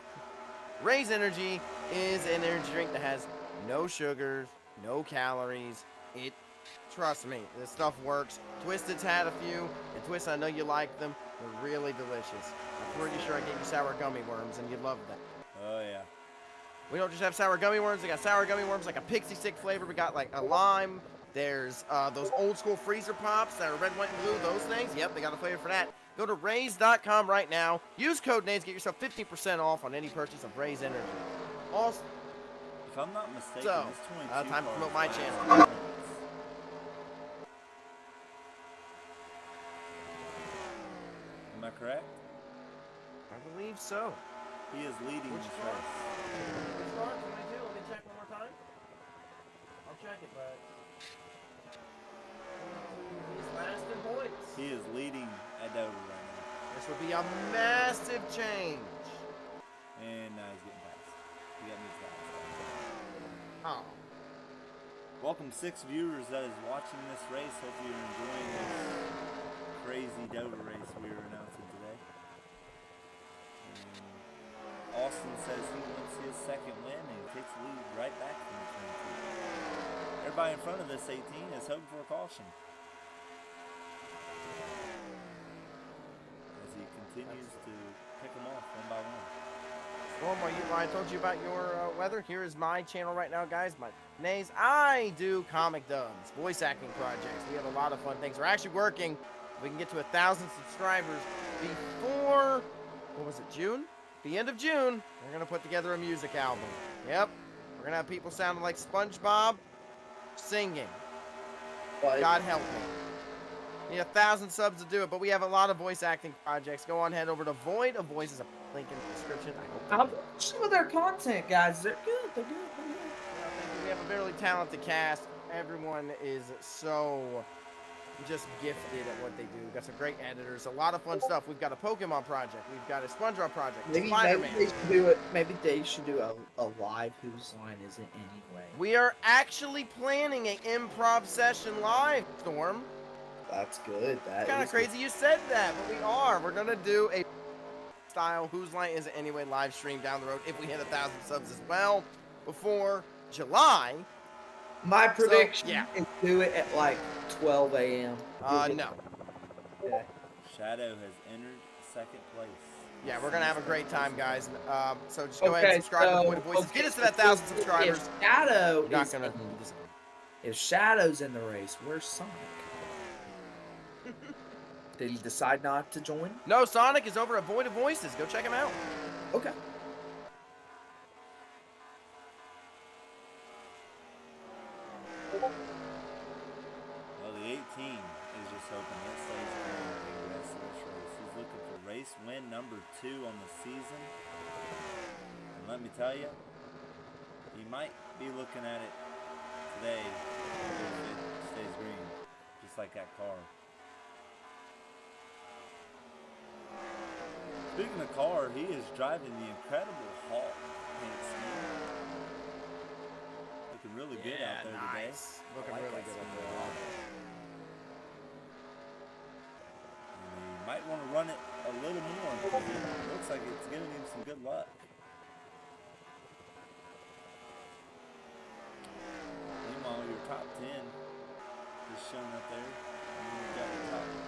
Raise Energy is an energy drink that has no sugars, no calories. Trust me, this stuff works. Twisted's had a few, and Twist, I know you like them. They're really delicious. I'm pretty sure I gave you sour gummy worms, and you'd love that. Oh yeah. We don't just have sour gummy worms. We got sour gummy worms like a pixie stick flavor. We got like a lime. There's those old school freezer pops that are red, white, and blue. Those things. Yep, they got a flavor for that. Go to Raise.com right now. Use code NAYS. Get yourself 15% off on any purchase of Raise Energy. Also, If I'm not mistaken, So, this 22 time to car promote is my last channel. 2 minutes. Am I correct? I believe so. He is leading Which this car? race. Which car? 22? Let me check one more time. I'll check it, but he's last in points. He is leading at Dover right now. This would be a massive change. And now he's getting past. He got me fast. Oh. Welcome 6 viewers that is watching this race. Hope you're enjoying this crazy Dover race we are announcing today. And Austin says he wants his second win and he takes the lead right back from the 22. Everybody in front of this 18 is hoping for a caution. As he continues to pick them off one by one. Storm, I told you about your weather. Here is my channel right now, guys. My names. I do comic dubs, voice acting projects. We have a lot of fun things. We're actually working. We can get to 1,000 subscribers before, what was it, June? The end of June, we're going to put together a music album. Yep. We're going to have people sounding like SpongeBob singing. But God help me. Need 1,000 subs to do it, but we have a lot of voice acting projects. Go on, head over to Void of Voices, a link in the description. I hope. I'll some of their content, guys. They're good. They're good. They're good. We have a very talented cast. Everyone is so just gifted at what they do. We've got some great editors, a lot of fun stuff. We've got a Pokemon project. We've got a SpongeBob project. Maybe Spider-Man. they should do it. Maybe they should do a live Whose Line Is It Anyway. We are actually planning an improv session live, Storm. That's good. That Kind of is crazy you said that, but we are. We're going to do a style Whose Line Is It Anyway live stream down the road if we hit 1,000 subs as well before July. My prediction yeah. is do it at like 12 a.m. No. Yeah. Shadow has entered second place. Yeah, we're going to have a great time, guys. So just go ahead and subscribe to Point of Voices. Get us to that 1,000 subscribers. If Shadow You're not is going to... if Shadow's in the race, where's Sonic? Did he decide not to join? No, Sonic is over at Void of Voices. Go check him out. Okay. Well, the 18 is just hoping that stays going the rest of this race. He's looking for race win number 2 on the season. And let me tell you, he might be looking at it today if it stays green, just like that car. Speaking of car, he is driving the Incredible Hulk paint scheme. Looking really good out there today. Looking I like really that good scheme out a lot. there. You might want to run it a little more because it looks like it's giving him some good luck. Meanwhile, your top 10 is shown up there. And then you got your top 20.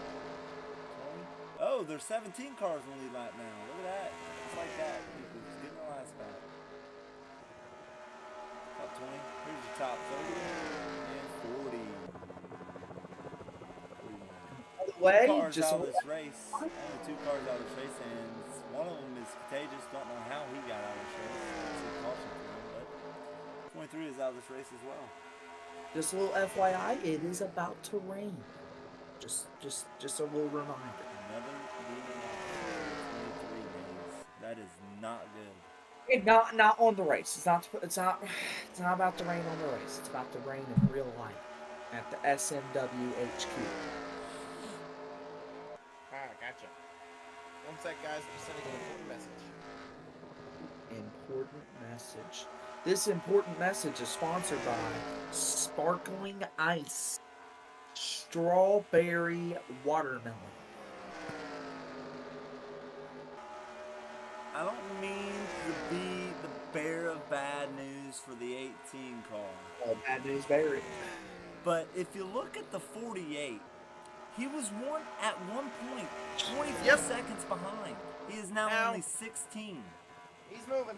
Oh, there's 17 cars on the lap now. Look at that. Just like that. People just getting the last spot. Top 20. Here's your top 30 and 40. 41. By the way, Cars just out of this race. Only 2 cars out of this race, and one of them is Contagious. Don't know how he got out of this race. It's a caution for him, but 23 is out of this race as well. just a little FYI, it is about to rain. Just a little reminder. Another beating off 23 days. That is not good. Not on the race. It's not about to rain on the race. It's about to rain in real life at the SMW HQ. Alright, gotcha. One sec, guys. I'm just sending an important message. Important message. This important message is sponsored by Sparkling Ice Strawberry Watermelon. I don't mean to be the bearer of bad news for the 18 car. Oh, bad news, Barry. But if you look at the 48, he was at one point 24 seconds behind. He is now Ow. only 16. He's moving.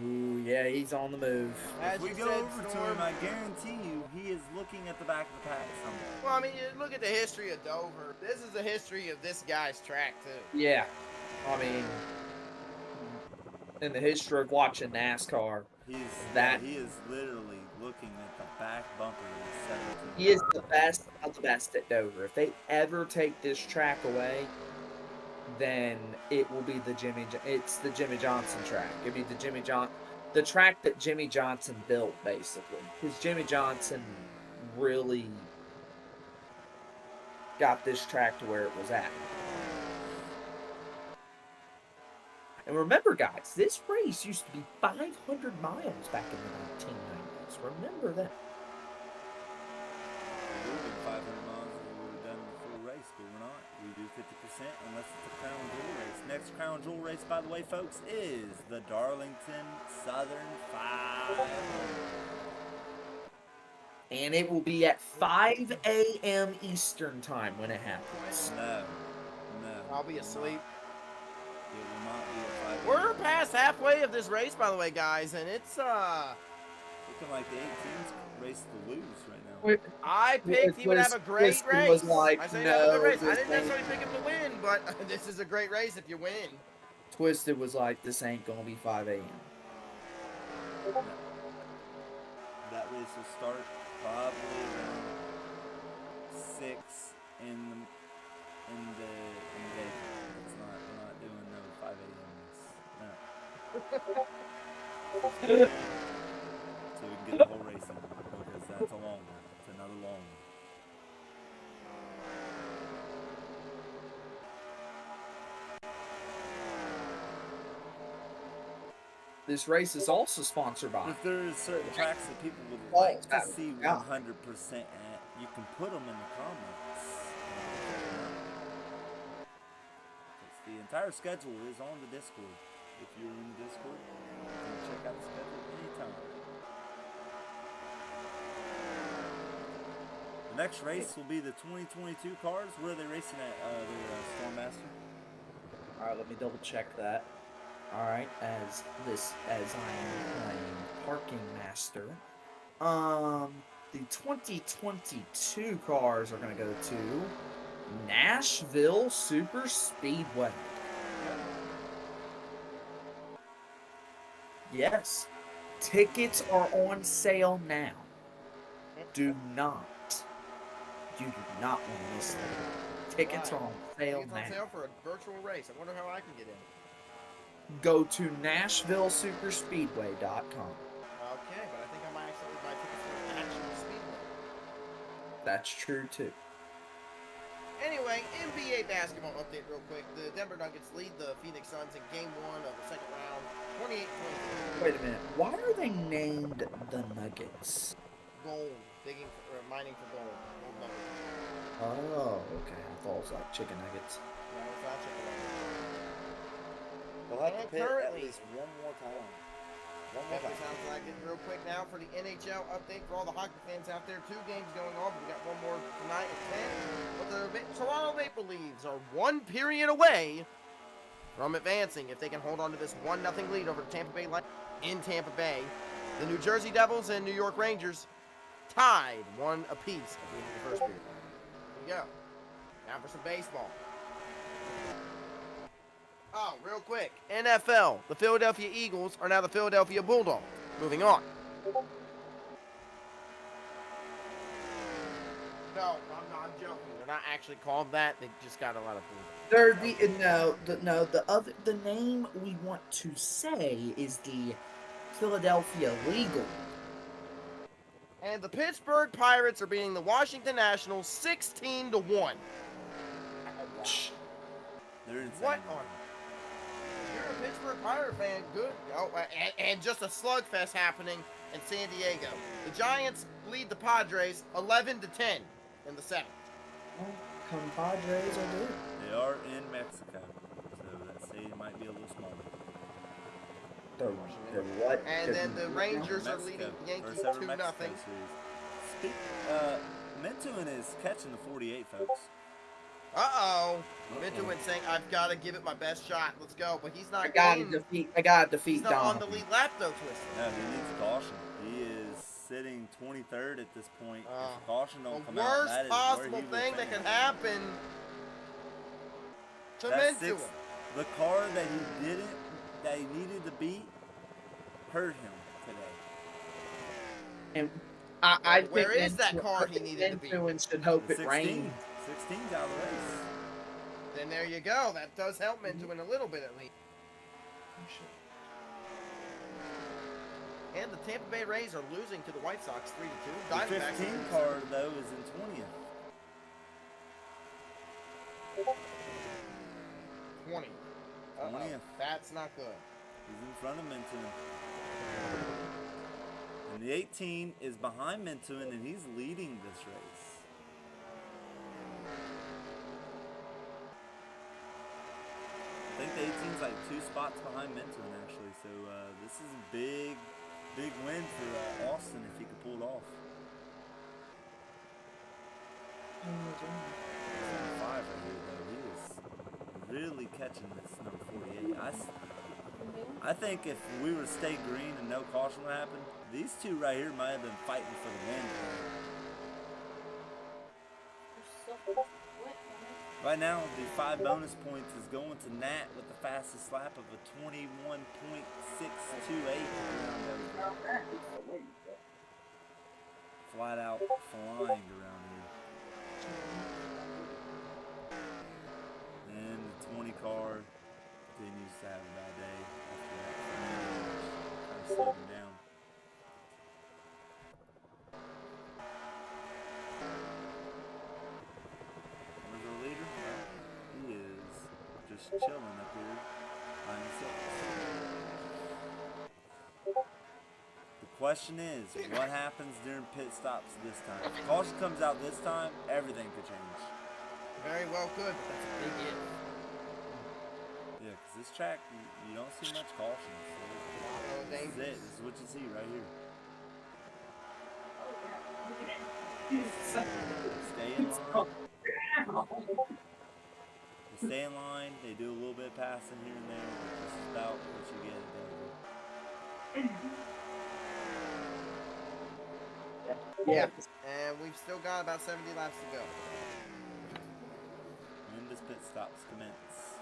Ooh, yeah, he's on the move. As If we you go said, over to Storm. him, I guarantee you he is looking at the back of the pack somewhere. Well, I mean, you look at the history of Dover. This is the history of this guy's track, too. Yeah, I mean, in the history of watching NASCAR, He That- is literally looking at the back bumper of the 17. he is the best of the best at Dover. If they ever take this track away, then it will be the It's the Jimmy Johnson track. It'll be the track that Jimmy Johnson built, basically. Because Jimmy Johnson really got this track to where it was at. And remember, guys, this race used to be 500 miles back in the 1990s. Remember that. It would have been 500 miles if we would have done the full race, but we're not. We do 50% unless it's a Crown Jewel race. Next Crown Jewel race, by the way, folks, is the Darlington Southern 500. And it will be at 5 a.m. Eastern time when it happens. No. I'll be asleep. It will not be at 5 We're past halfway of this race, by the way, guys, and it's, looking like the 18's race to lose right now. I picked he would have a great Twisted race. was like, I say no, have a good race. I this didn't ain't- necessarily pick him to win, but this is a great race if you win. Twisted was like, this ain't gonna be 5 a.m. That race will start probably around 6 in the day. We're not doing no 5 a.m.s. No. So we can get the whole race in because that's a long one. It's another long one. This race is also sponsored by. If there is certain tracks that people would Oh, like to that- see yeah. 100% at, you can put them in the comments. The entire schedule is on the Discord. If you're in the Discord, you can check out the schedule anytime. The next race will be the 2022 cars. Where are they racing at? The Stormmaster. All right, let me double check that. All right, as I am playing Parking Master, the 2022 cars are gonna go to Nashville Super Speedway. Yes, tickets are on sale now. You do not want to miss them. Tickets are on sale Tickets on now. sale for a virtual race. I wonder how I can get in. Go to NashvilleSuperspeedway.com. Okay, but I think I might actually buy tickets for an actual speedway. That's true too. Anyway, NBA basketball update real quick. The Denver Nuggets lead the Phoenix Suns in Game 1 of the second round, 28-23. Wait a minute. Why are they named the Nuggets? Gold, digging for, mining for gold. Gold nuggets. Oh, okay. I thought it was like chicken nuggets. Yeah, it's not chicken nuggets. We'll have to And pit at currently- least one more time. One more Definitely time. sounds like it. Real quick now for the NHL update for all the hockey fans out there. 2 games going on, but we got one more tonight at 10. But the Toronto Maple Leafs are 1 period away from advancing if they can hold on to this 1-0 lead over the Tampa Bay Lightning in Tampa Bay. The New Jersey Devils and New York Rangers tied 1 apiece at the end of the first period. Here we go. Now for some baseball. Oh, real quick. NFL. The Philadelphia Eagles are now the Philadelphia Bulldogs. Moving on. No, I'm joking. They're not actually called that. They just got a lot of bulldogs. They're the name we want to say is the Philadelphia Legal. And the Pittsburgh Pirates are beating the Washington Nationals 16-1. They're insane. What on? If you're a Pittsburgh Pirate fan, good. Oh, and just a slugfest happening in San Diego. The Giants lead the Padres 11-10 in the 7th. Compadres are good. They are in Mexico, so that stadium might be a little smaller. They're what? And then the Rangers are leading Mexico. the Yankees First ever 2-0. Mexico series. Mintun is catching the 48, folks. Uh-oh. Mintowin saying, I've got to give it my best shot. Let's go. But he's not I gotta in. defeat He's not on the Donovan. lead lap, though, Twister. No, he needs caution. He is sitting 23rd at this point. If caution don't The come out, worst that is possible where he will thing that finish. could happen to That Mintowin. sixth- the car that he needed to beat, hurt him today. And I think Where is that Mintowin- car he needed to beat? Mintowin should hope The it rains. 16's out of the race. Then there you go. That does help Mintowin a little bit at least. And the Tampa Bay Rays are losing to the White Sox 3-2. The Diamondbacks 15 are car, though, is in 20th. 20. Uh-oh. 20th. That's not good. He's in front of Mintun. And the 18 is behind Mintun, and he's leading this race. I think the 18's like 2 spots behind Mintun, actually. So this is a big win for Austin if he could pull it off. 5 right here, though. He is really catching this number 48. I think if we were to stay green and no caution would happen, these two right here might have been fighting for the win. Right now, the 5 bonus points is going to Nat with the fastest lap of a 21.628. Flat out flying around here. And the 20 car continues to have a bad day after that. Kind of slowed him down. Where's our leader? He is just chilling up here by himself. question is, what happens during pit stops this time? If caution comes out this time, everything could change. Very well could, but that's a big if. Yeah, because this track, you don't see much caution. So this is it. This is what you see right here. Stay in line. They stay in line. They do a little bit of passing here and there. This is about what you get at Dover. Yeah, and we've still got about 70 laps to go. When does pit stops commence?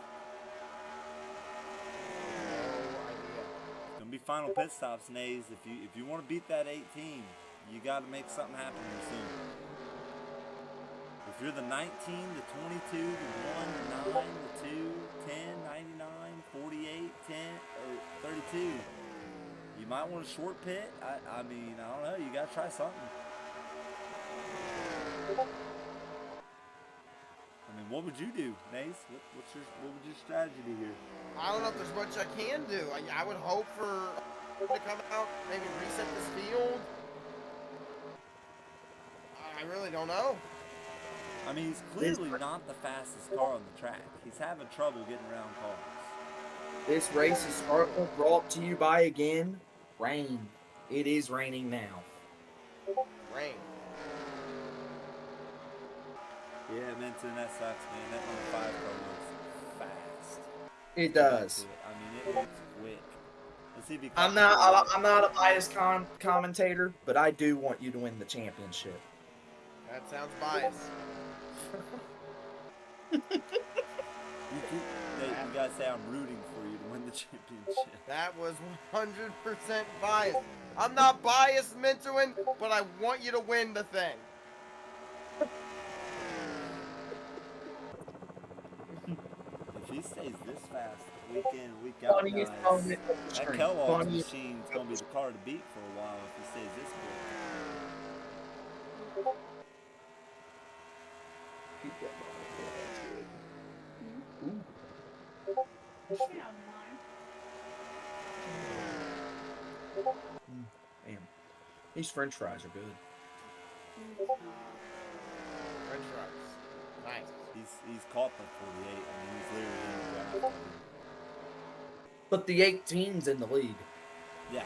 No idea. It's gonna be final pit stops, Nays. If you want to beat that 18, you got to make something happen here soon. If you're the 19, the 22, the 1, the 9, the 2, 10, 99, 48, 10, or 32, you might want a short pit. I mean, I don't know. You got to try something. I mean, what would you do, Nace? What would your strategy be here? I don't know if there's much I can do. I would hope for to come out, maybe reset this field. I really don't know. I mean, he's clearly not the fastest car on the track. He's having trouble getting around cars. This race is brought to you by, again, rain. It is raining now. Rain. Yeah, Minton, that sucks, man. That number 5 car looks fast. It does. I mean, it looks quick. Let's see if he I'm not a biased commentator, but I do want you to win the championship. That sounds biased. You gotta say I'm rooting for you to win the championship. That was 100% biased. I'm not biased, Mintuin, but I want you to win the thing. If he stays this fast, week in, week out, Funniest guys, moment of the that stream. Kellogg's Funniest. machine's gonna be the car to beat for a while if he stays this quick. Damn. These French fries are good. French fries. Nice. He's caught the 48. I mean, he's literally in the draft. But the 18's in the league. Yeah.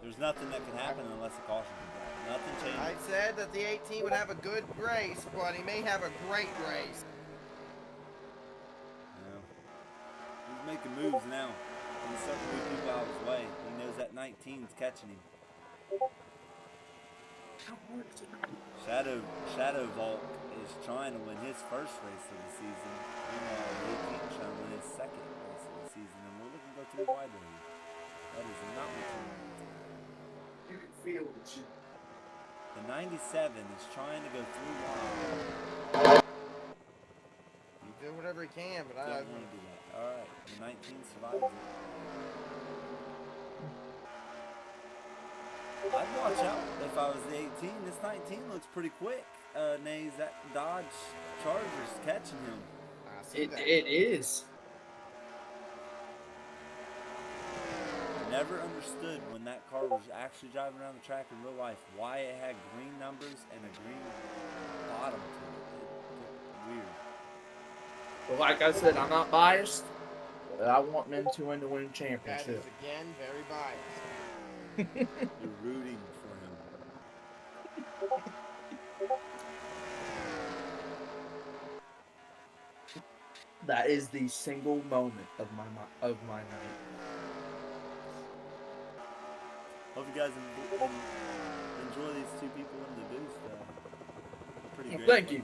There's nothing that can happen unless a caution comes out. Nothing changes. I said that the 18 would have a good race, but he may have a great race. He's making moves now. He's starting to move people out of his way. He knows that 19's catching him. Shadow Volk is trying to win his first race of the season. Meanwhile, 18's trying to win his second race of the season, and we're looking to go through wide right here. That is not what you want. You can feel the shit. The 97 is trying to go through wide. You do whatever he can, but Don't want to do that. Alright, the 19 survives it. I'd watch out if I was the 18. This 19 looks pretty quick. Nays, that Dodge Charger's catching him. I see that. It is. I never understood when that car was actually driving around the track in real life why it had green numbers and a green bottom to it. It looked weird. But like I said, I'm not biased. But I want men to win the That is, championship. again, very biased. You're rooting for him. That is the single moment of my night. Hope you guys enjoy these two people in the booth. Pretty Well, great. thank you.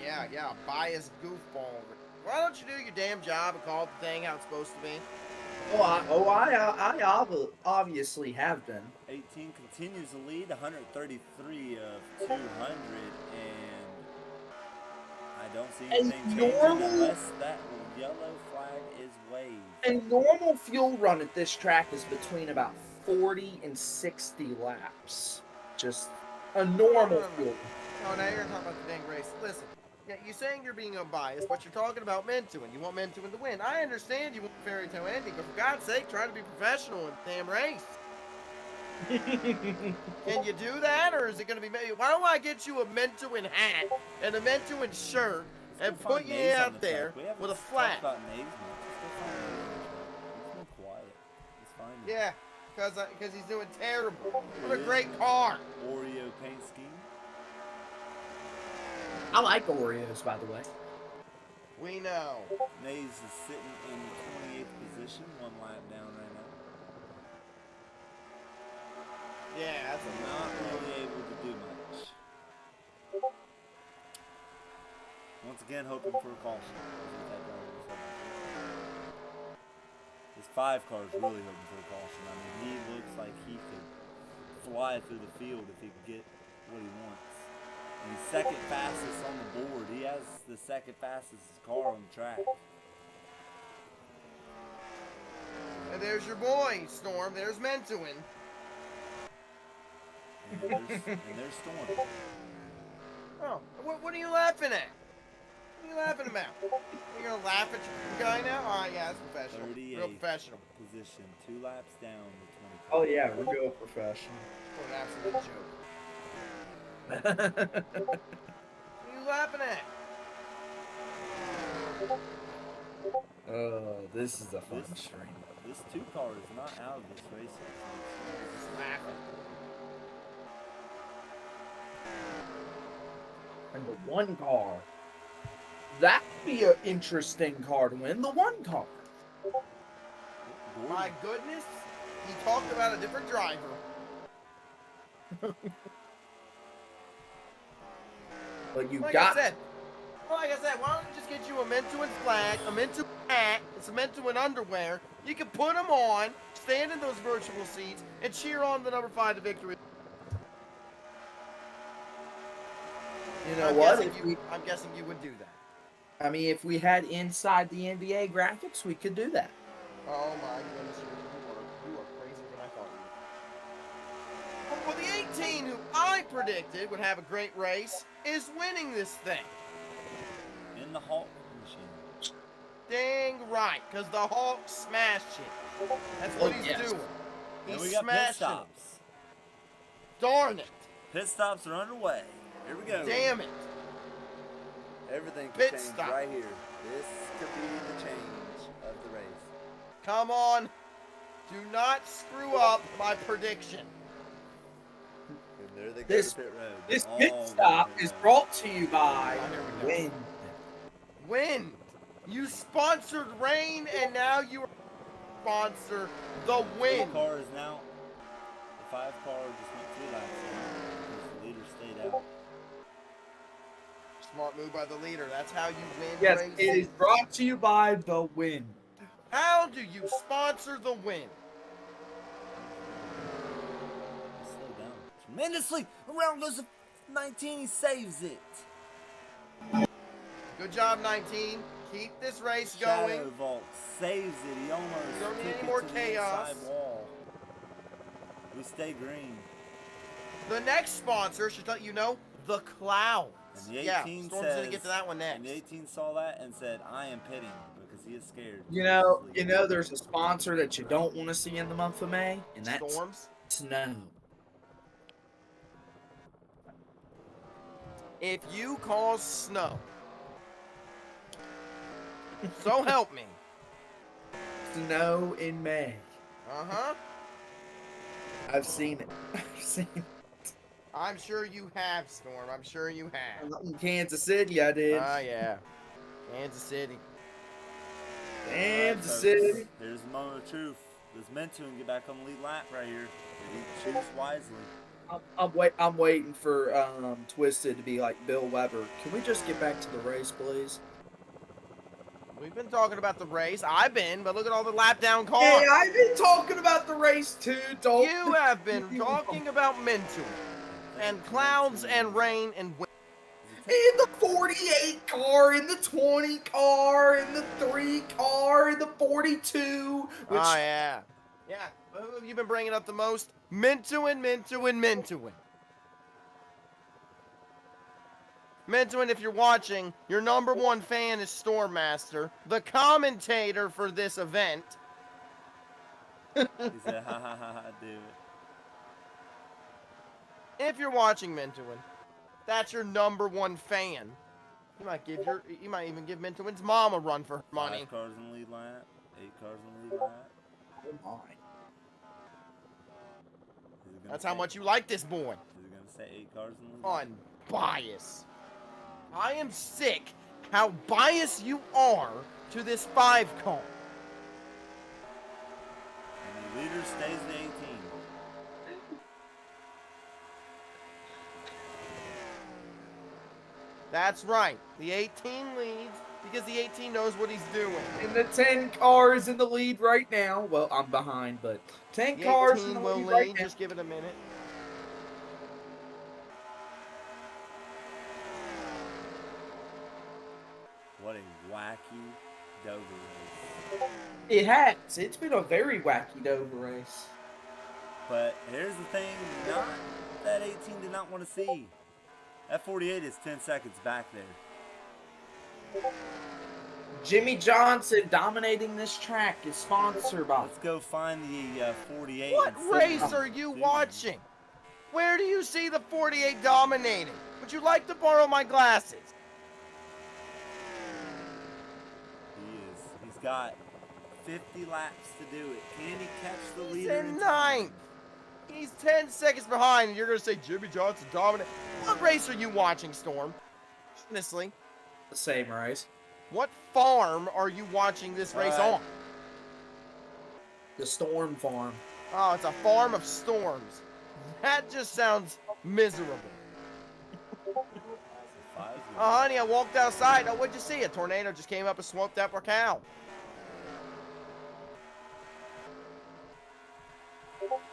Yeah, biased goofball. Why don't you do your damn job and call the thing how it's supposed to be? I obviously have been. 18 continues to lead, 133 of 200, and I don't see anything changing unless that yellow flag is waved. A normal fuel run at this track is between about 40 and 60 laps. Just a normal fuel. Oh, now you're talking about the dang race. Listen, yeah, you're saying you're being unbiased, but you're talking about Mentuin. You want Mentuin to win. I understand you want fairy tale ending, but for God's sake, try to be professional in the damn race. Can you do that, or is it going to be maybe? Why don't I get you a Mentoin hat and a Mentoin shirt and Let's go put find you Nays on out the there track. We haven't with a talked flat? about Nays much. Let's go find Nays on the track. He's been quiet. Let's find him. Yeah, because he's doing terrible. What a It is great an car. Oreo paint scheme. I like Oreos, by the way. We know. Nays is sitting in the 28th position, one lap down right now. Yeah, that's a Not really able to do much. Once again, hoping for a caution. This 5 car is really hoping for a caution. I mean, he looks like he could fly through the field if he could get what he wants. And he's second fastest on the board. He has the second fastest car on the track. And there's your boy, Storm. There's Mentoin. And there's Storm. Oh, what are you laughing at? What are you laughing about? You're gonna laugh at your guy now? All right, yeah, that's professional. Real 38th professional. position, 2 laps down to 20. Oh yeah, we're real professional. What an absolute joke. What are you laughing at? Oh, this is a fun This- stream. This 2 car is not out of this race yet. Just laughing. And the 1 car. That'd be an interesting car to win. The 1 car. Gordon, My goodness, he talked about a different driver. But you Like got. I said, why don't we just get you a Mentoin flag, a Mentoin hat, and some Mentoin underwear? You can put them on, stand in those virtual seats, and cheer on the number 5 to victory. You know what? I'm guessing you would do that. I mean, if we had inside the NBA graphics, we could do that. Oh my goodness, you are crazier than I thought you were. Well, the 18 who I predicted would have a great race is winning this thing. in the Hulk machine. Dang right, because the Hulk smashed it. That's what he's yes. doing. And He's we got pit smashing it. stops. Darn it. Pit stops are underway. Here we go. Damn it. Everything could Pit change stop. right here. This could be the change of the race. Come on. Do not screw up my prediction. And there they go This- to pit road. This All pit the stop pit is road. brought to you by Oh, here we go. Wind. Win. You sponsored Rain, and now you sponsor the win. The car is now. The 5 car just went 3 laps because the leader stayed out. Smart move by the leader. That's how you win Yes, races. it is brought to you by the Wind. How do you sponsor the win? Slow down tremendously. Around goes the 19. He saves it. Good job, 19. Keep this race Shadow going. Vault saves it. He almost You don't need took any it more to the chaos. inside wall. We stay green. The next sponsor should let you know the Clouds. And the 18 Yeah, Storm's says, gonna get to that one And the next. 18 saw that and said, "I am pitting," because he is scared. You know, there's a sponsor that you don't want to see in the month of May, and that's Storms. Snow. If you cause snow, so help me. Snow in May. Uh-huh. I've seen it. I've seen it. I'm sure you have, Storm. I'm sure you have. In Kansas City, I did. Ah, yeah. Kansas City. Kansas folks, City. Here's the moment of truth. Does Mentoon get back on the lead lap right here? Did he choose wisely? I'm waiting for Twisted to be like Bill Weber. Can we just get back to the race, please? We've been talking about the race. I've been, but look at all the lap down cars. Hey, I've been talking about the race too. Don't You have been talking about Mentoon and clouds and rain and wind. in the 48 car, in the 20 car, in the 3 car, in the 42. Which Oh, yeah. Yeah. But who have you been bringing up the most? Mentoon. Mentoon, if you're watching, your number 1 fan is Stormmaster, the commentator for this event. He said, "Ha ha ha ha, do it." If you're watching Mintuin, that's your #1 fan. You might even give Mintuin's mom a run for her money. 5 cars in the lead lap. 8 cars in the lead lap. Oh my. That's how much you like this boy. Is it gonna say 8 cars in the lead? Unbiased. I am sick how biased you are to this 5 car. And the leader stays the 18. That's right. The 18 leads because the 18 knows what he's doing. And the 10 cars in the lead right now. Well, I'm behind, but 10 The cars in 18 the will lead lead. right now. Just give it a minute. What a wacky Dover race. It has. It's been a very wacky Dover race. But here's the thing, that 18 did not want to see. That 48 is 10 seconds back there. Jimmy Johnson dominating this track is sponsored by. Let's go find the 48. What and see race what are he's you doing. watching? Where do you see the 48 dominating? Would you like to borrow my glasses? He's got 50 laps to do it. Can he catch the He's leader in time? 9th. He's 10 seconds behind, and you're going to say Jimmy Johnson dominant. What race are you watching, Storm? Honestly, The same race. what farm are you watching this race on? The Storm Farm. Oh, it's a farm of storms. That just sounds miserable. Five's Oh, gonna- honey, I walked outside. Oh, what'd you see? A tornado just came up and swept up our cow.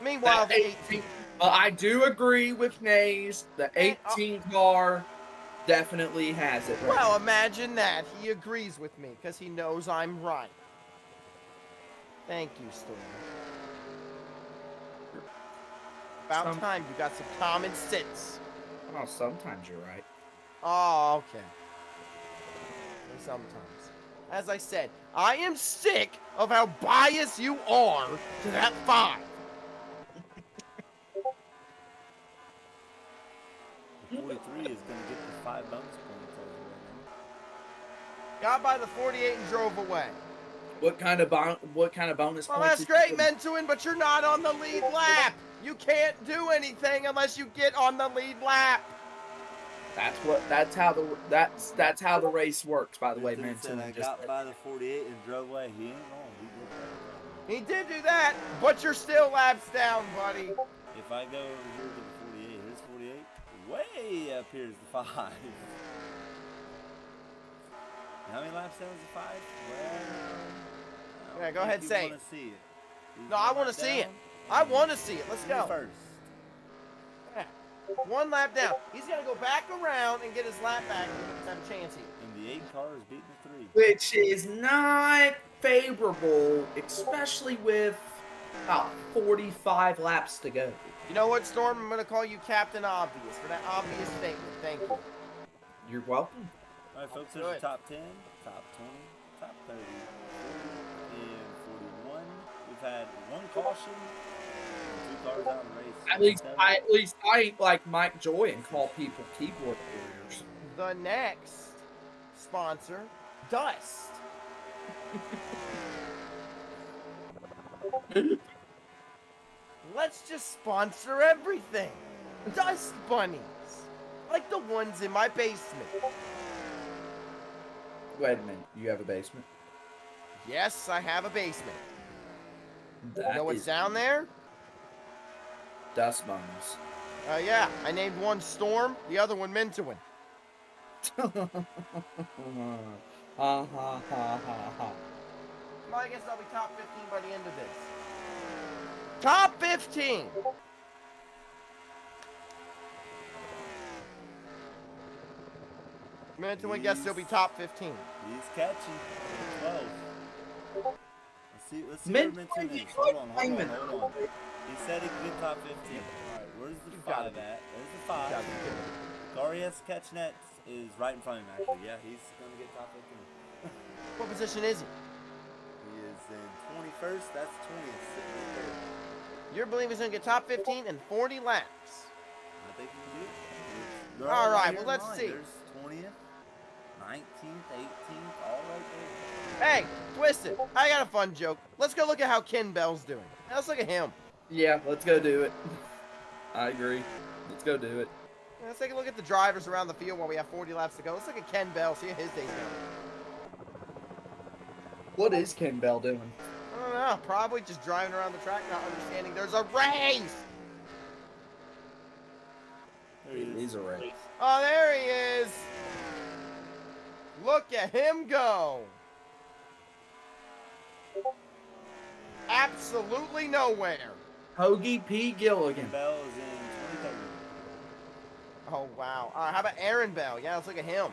Meanwhile, That the 18. I do agree with Nays. The 18 car definitely has it. Right. Well, imagine that. He agrees with me because he knows I'm right. Thank you, Storm. About Some- time you got some common sense. Oh, sometimes you're right. Oh, okay. Sometimes. As I said, I am sick of how biased you are to that 5. The 43 is going to get the 5 bonus points over there. Got by the 48 and drove away. What kind of bonus Well, points? that's is- great, Mentuin, but you're not on the lead lap. You can't do anything unless you get on the lead lap. That's how the race works. By the way, Dude said I Minton. Just got by the 48 and drove away. He ain't wrong. He did that. He did do that, but you're still laps down, buddy. If I go over here to the 48, here's 48. Way up here's the 5. How many laps down is the 5? Well, Yeah, go ahead, say it. Want to see it. He's No, I one want lap to see it. down. I want to see it. Let's Me go. first. Yeah. 1 lap down. He's going to go back around and get his lap back and have a chance here. And the 8 car is beating the 3. which is not favorable, especially with about 45 laps to go. You know what, Storm? I'm going to call you Captain Obvious for that obvious statement. Thank you. You're welcome. All right, folks, there's the Good. top 10, top 20, top 30, 40, and 41. We've had 1 caution, and 2 cars out in the race. At least 7. I ain't like Mike Joy and call people keyboard warriors. The next sponsor, Dust. Let's just sponsor everything. Dust bunnies. Like the ones in my basement. Wait a minute, you have a basement? Yes, I have a basement. That You know what's is down there? Dust bunnies. Yeah, I named one Storm, the other one Mintuin. Ha ha ha ha ha. Well, I guess I'll be top 15 by the end of this. Top 15! Mintuin guess he'll be top 15. He's catching 12. Let's see Mint- where Minton is. you Hold like on. Hyman. He said he could get top 15. All right, where's the You 5 gotta at? be- There's the 5. Gotta be kidding me. Car he has to catch next is right in front of him, actually. Yeah, he's going to get top 15. What position is he? He is in 21st. That's 20th. Sitting right there. You believe he's gonna get top 15 in 40 laps? I I think you can do it. They're All right, here well, in let's line. see. There's 20th, 19th, 18th, all right there. Hey, Twisted, I got a fun joke. Let's go look at how Ken Bell's doing. Let's look at him. Yeah, let's go do it. I agree. Let's go do it. Let's take a look at the drivers around the field while we have 40 laps to go. Let's look at Ken Bell, see how his day's going. What is Ken Bell doing? I don't know, probably just driving around the track, not understanding there's a race! There he is. He's a race. Oh, there he is! Look at him go! Absolutely nowhere. Hoagie P. Gilligan. Bell is in 23rd. Oh, wow. All right, how about Aaron Bell? Yeah, let's look at him.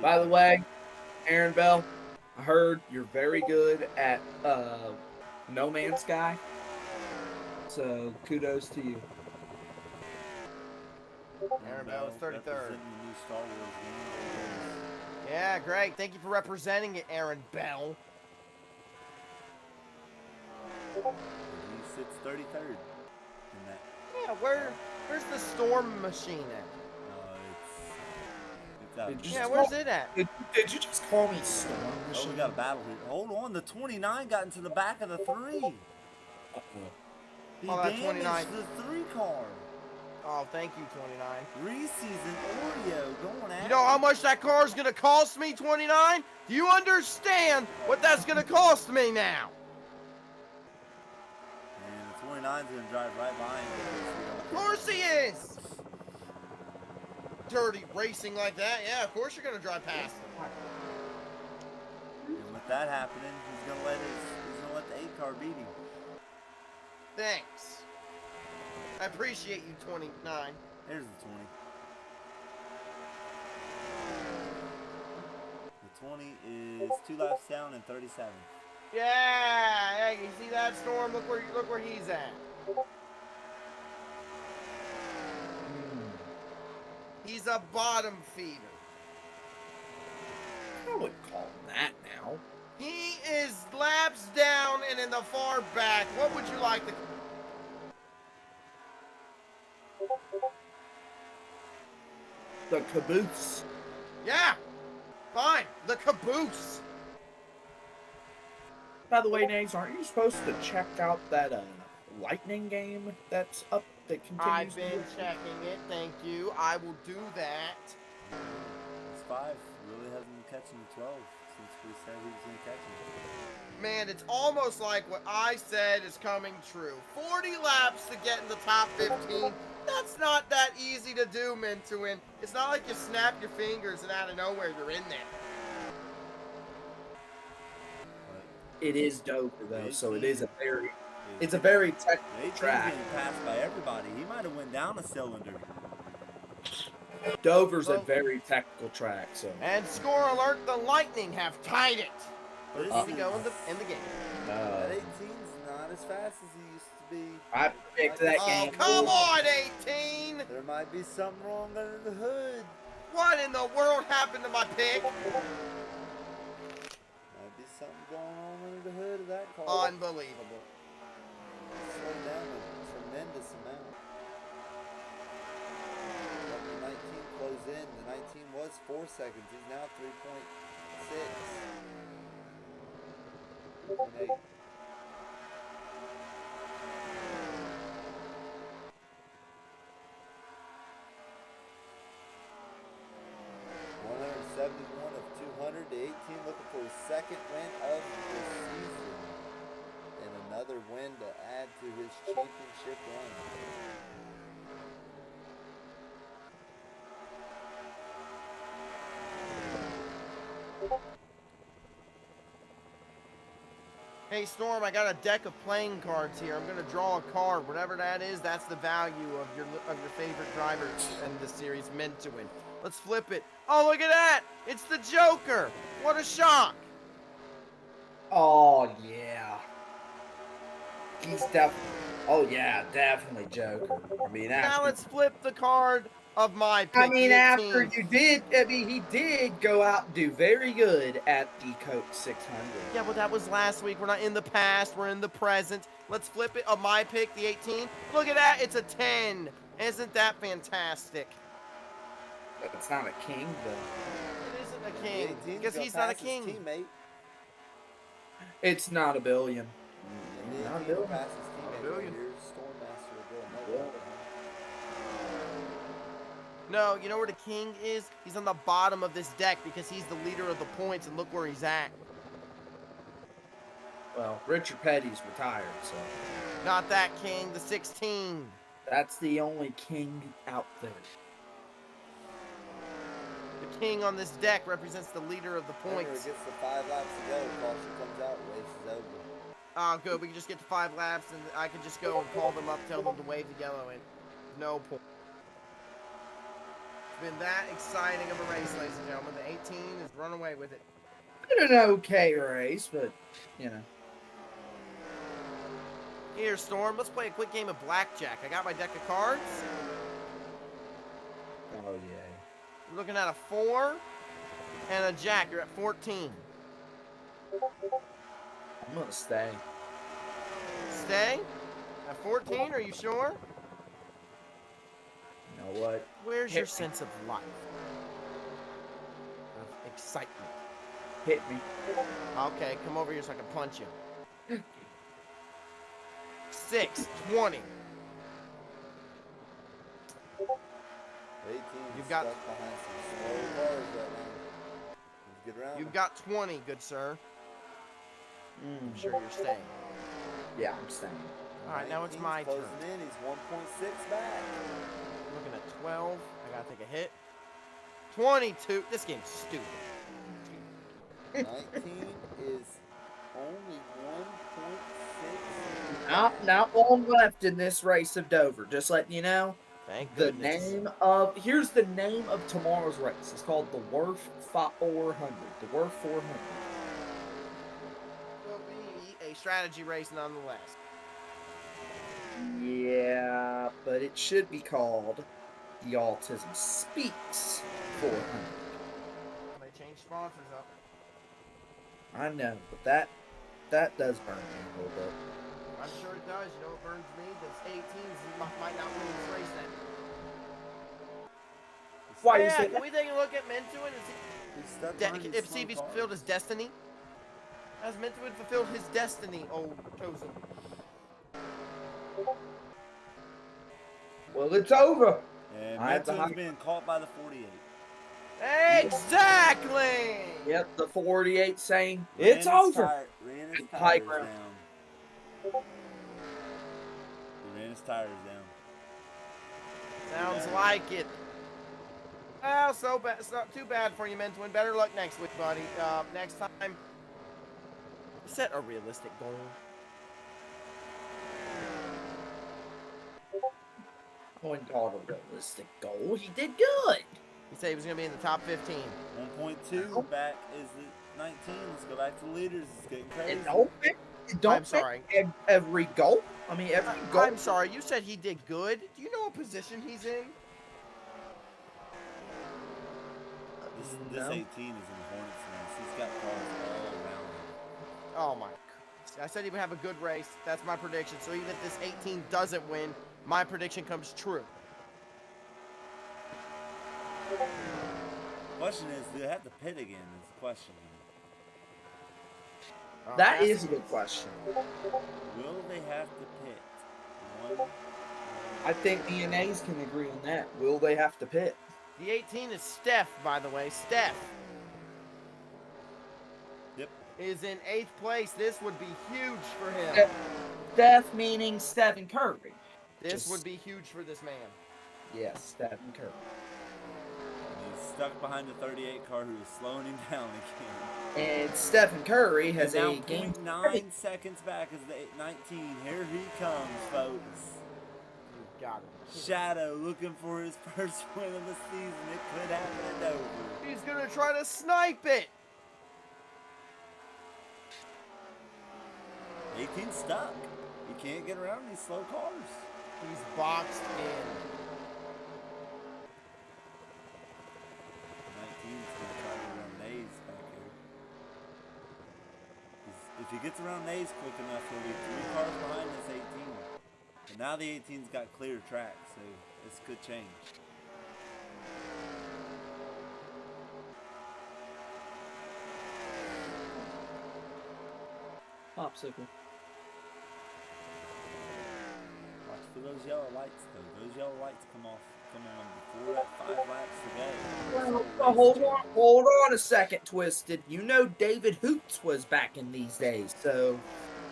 By the way, Aaron Bell, I heard you're very good at No Man's Sky. So kudos to you. Aaron Bell is 33rd. representing the new Star Wars game. Yeah, great. Thank you for representing it, Aaron Bell. He sits 33rd in that. Yeah, where's the storm machine at? It's out. Did you Yeah, just where's call- it at? Did you just call me Storm Oh, we Machine? got a battle here. Hold on, the 29 got into the back of the 3. Uh-oh. He Oh, that damaged 29. the 3 car. Oh, thank you, 29. Reese's and Oreo going at You know how much that car's gonna cost me, 29? Do you understand what that's gonna cost me now? And the 29's gonna drive right behind him. Of course he is! Dirty racing like that, yeah, of course you're gonna drive past him. And with that happening, he's gonna let the 8 car beat him. Thanks. I appreciate you, 29. There's the 20. The 20 is 2 laps down and 37. Yeah, hey, you see that, Storm? Look where he's at. He's a bottom feeder. I wouldn't call him that now. He is laps down and in the far back. What would you like to... The caboose. Yeah, fine. The caboose. By the way, Naves, aren't you supposed to check out that Lightning game that's up that continues? I've been checking it. Thank you. I will do that. This 5 really hasn't been catching the 12 since we said he was gonna catch him. Man, it's almost like what I said is coming true. 40 laps to get in the top 15. That's not that easy to do, Mintuin. It's not like you snap your fingers and out of nowhere you're in there. It is Dover though, so it is a very, But it's a very the technical 18's track. getting passed by everybody. He might have went down a cylinder. Dover's a Well- very technical track, so. And score alert, the Lightning have tied it. But Here we go in the game. that 18's not as fast as he used to be. I picked that Oh, game. come on, 18! There might be something wrong under the hood. What in the world happened to my pick? Might be something going on under the hood of that car. Unbelievable. Slowed down a tremendous amount. Let the 19 close in. The 19 was 4 seconds. He's now 3.6. 3.8. of 200 to 18, looking for his second win of the season and another win to add to his championship run. Hey Storm, I got a deck of playing cards here. I'm gonna draw a card. Whatever that is, that's the value of your favorite driver in the series, Mintuin. Let's flip it. Oh, look at that! It's the Joker! What a shock! Oh yeah. He's definitely. Oh yeah, definitely Joker. I mean, Now after, let's flip the card of my pick. I mean, the after 18. you did. I mean, he did go out and do very good at the Coke 600. Yeah, but that was last week. We're not in the past. We're in the present. Let's flip it. My pick, the 18. Look at that. It's a 10. Isn't that fantastic? It's not a king, though. It isn't a The king 18's because gonna he's not a pass his king. Teammate. It's not a billion. The Not 18 will Bill. pass his teammate. Billion. Right here. Stormmaster will go. No, you know where the king is? He's on the bottom of this deck because he's the leader of the points, and look where he's at. Well, Richard Petty's retired, so Not that king, the 16. that's the only king out there. The king on this deck represents the leader of the Remember, points. it gets the 5 laps to go. Caution comes out. Race is over. Oh, good. We can just get to 5 laps, and I can just go and call them up, tell them to wave the yellow in. No point. It's been that exciting of a race, ladies and gentlemen. The 18 has run away with it. Been an okay race, but you know. Here, Storm, let's play a quick game of blackjack. I got my deck of cards. Oh yeah. You're looking at a 4 and a jack. You're at 14. I'm gonna stay. Stay? At 14, are you sure? You know what? Where's Hit your me. sense of life? Of excitement. Hit me. Okay, come over here so I can punch you. 6, 20. 18 You've is got- stuck behind some slow cars right now. Let's get around. You've got 20, good sir. I'm sure you're staying. Yeah, I'm staying. All right, now it's 19's my turn. closing in. He's 1.6 back. Looking at 12. I gotta take a hit. 22. This game's stupid. 19 is only 1.6. Not long left in this race of Dover. Just letting you know. Thank The goodness. here's the name of tomorrow's race. It's called the Wurf 400. The Wurf 400. Will be a strategy race nonetheless. Yeah, but it should be called the Autism Speaks 400. They changed sponsors up. I know, but that does burn me a little bit. I'm sure it does. You know what burns me? Those 18s might not win this race then. Why you Yeah, say can that? we take a look at Mentuin and He's stuck see, behind these see if he's slow fulfilled his cars. destiny? Has Mentuin fulfilled his destiny, old chosen? Well, it's over. And I have the Mento's high- being caught by the 48. Exactly! Yep, the 48 saying Ran it's his over. Ran his High tires ground. down. He ran his tires down. Sounds like it. Well, so bad. It's not too bad for you, Mentuin. Better luck next week, buddy. Next time, set a realistic goal. I wouldn't call it a realistic goal. He did good. He said he was going to be in the top 15. 1.2 back is the 19. Let's go back to the leaders. It's getting crazy. And don't I'm sorry. make every goal. I mean, every goal. I'm sorry, you said he did good. Do you know what position he's in? This No. 18 is in Hornets nest. He's got cars all around him. Oh my Christ. I said he would have a good race. That's my prediction. So even if this 18 doesn't win, my prediction comes true. Question is, do they have to pit again? Is the question. That Has is to a be. good question. Will they have to pit? One. I think the NAs can agree on that. Will they have to pit? The 18 is Steph, by the way. Steph Yep. is in 8th place. This would be huge for him. Steph. Steph meaning Stephen Curry. This Just- would be huge for this man. Yes, Stephen Curry. And he's stuck behind the 38 car who is slowing him down again. And Stephen Curry He's has now a game. 0.9 seconds back as the 19. Here he comes, folks. You've got it. Shadow looking for his first win of the season. It could happen at Dover. He's going to try to snipe it. 18 stuck. He can't get around these slow cars. He's boxed in. 19's going to try to run Nays back here. If he gets around Nays quick enough, he'll be 3 cars behind this 18. But now the 18's got clear track, so this could change. Popsicle. Watch for those yellow lights, though. Those yellow lights come on before that 5 laps to go. Well, hold on a second, Twisted. You know David Hoots was back in these days, so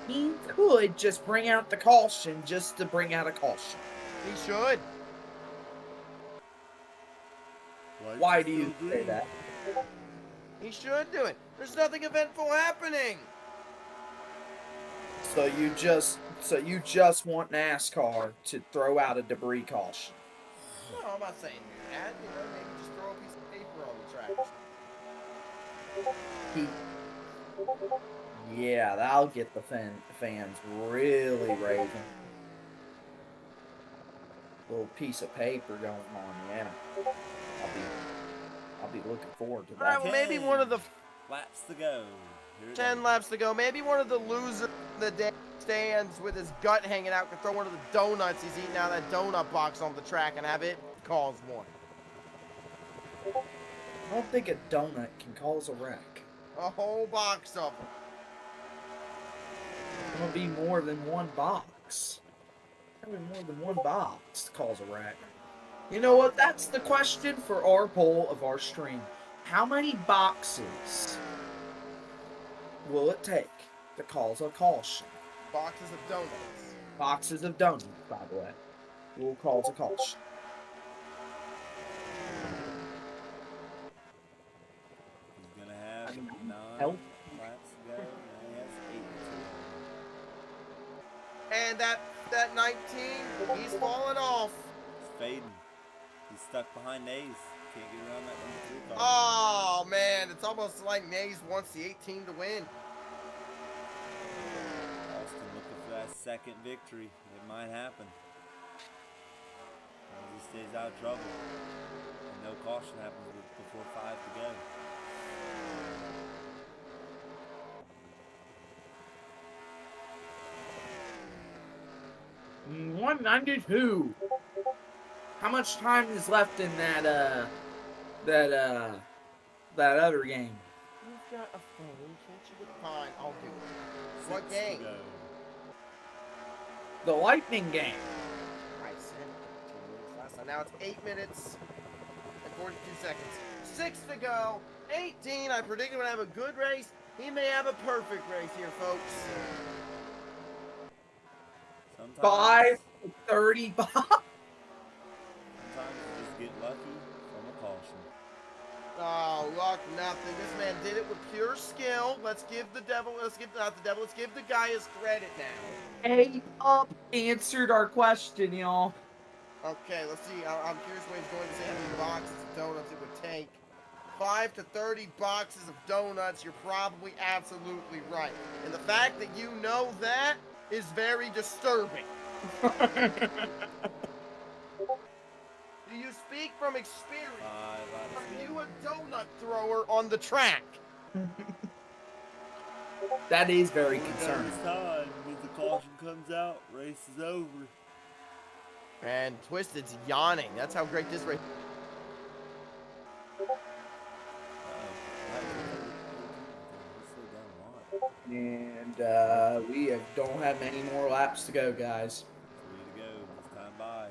he could just bring out the caution just to bring out a caution. He should. Why do you say that? He should do it. There's nothing eventful happening. So you just want NASCAR to throw out a debris caution. No, I'm not saying do that. You know, maybe just throw a piece of paper on the track. Yeah, that'll get the fans really raving. Little piece of paper going on, yeah. I'll be looking forward to that. All right, well, maybe one of the laps to go. 10 laps to go. Maybe one of the losers in the stands with his gut hanging out can throw one of the donuts he's eating out of that donut box on the track and have it cause one. I don't think a donut can cause a wreck. A whole box of them. It'll be more than one box. Probably more than one box to cause a wreck. You know what? That's the question for our poll of our stream. How many boxes will it take to cause a caution? Boxes of donuts. Boxes of donuts, by the way, will cause a caution. He's gonna have 9 help. laps to go. Now he has 8 to go. And that 19, he's falling off. He's fading. He's stuck behind Nays. Can't get around that number 3 car. Oh, man. It's almost like Nays wants the 18 to win. Austin looking for that second victory. It might happen. As he stays out of trouble. And no caution happens before 5 to go. Mm, 192. How much time is left in that other game? You've got a phone. Can't you get fine? I'll do it. 6 What to game? go. The Lightning game. I said 2 minutes last time. Now it's 8 minutes and 42 seconds. 6 to go. 18. I predicted we're going to have a good race. He may have a perfect race here, folks. Sometimes, 5:30. sometimes you just get lucky from a caution. Oh, luck, nothing. This man did it with pure skill. Let's give the guy his credit now. A up answered our question, y'all. Okay, let's see. I'm curious what he's going to say how many boxes of donuts it would take. 5 to 30 boxes of donuts. You're probably absolutely right. And the fact that you know that is very disturbing. Do you speak from experience? Are you a donut thrower on the track? That is very Only concerning. this time, when the caution comes out, race is over. And Twisted's yawning. That's how great this race. And we don't have many more laps to go, guys. 3 to go. This time by.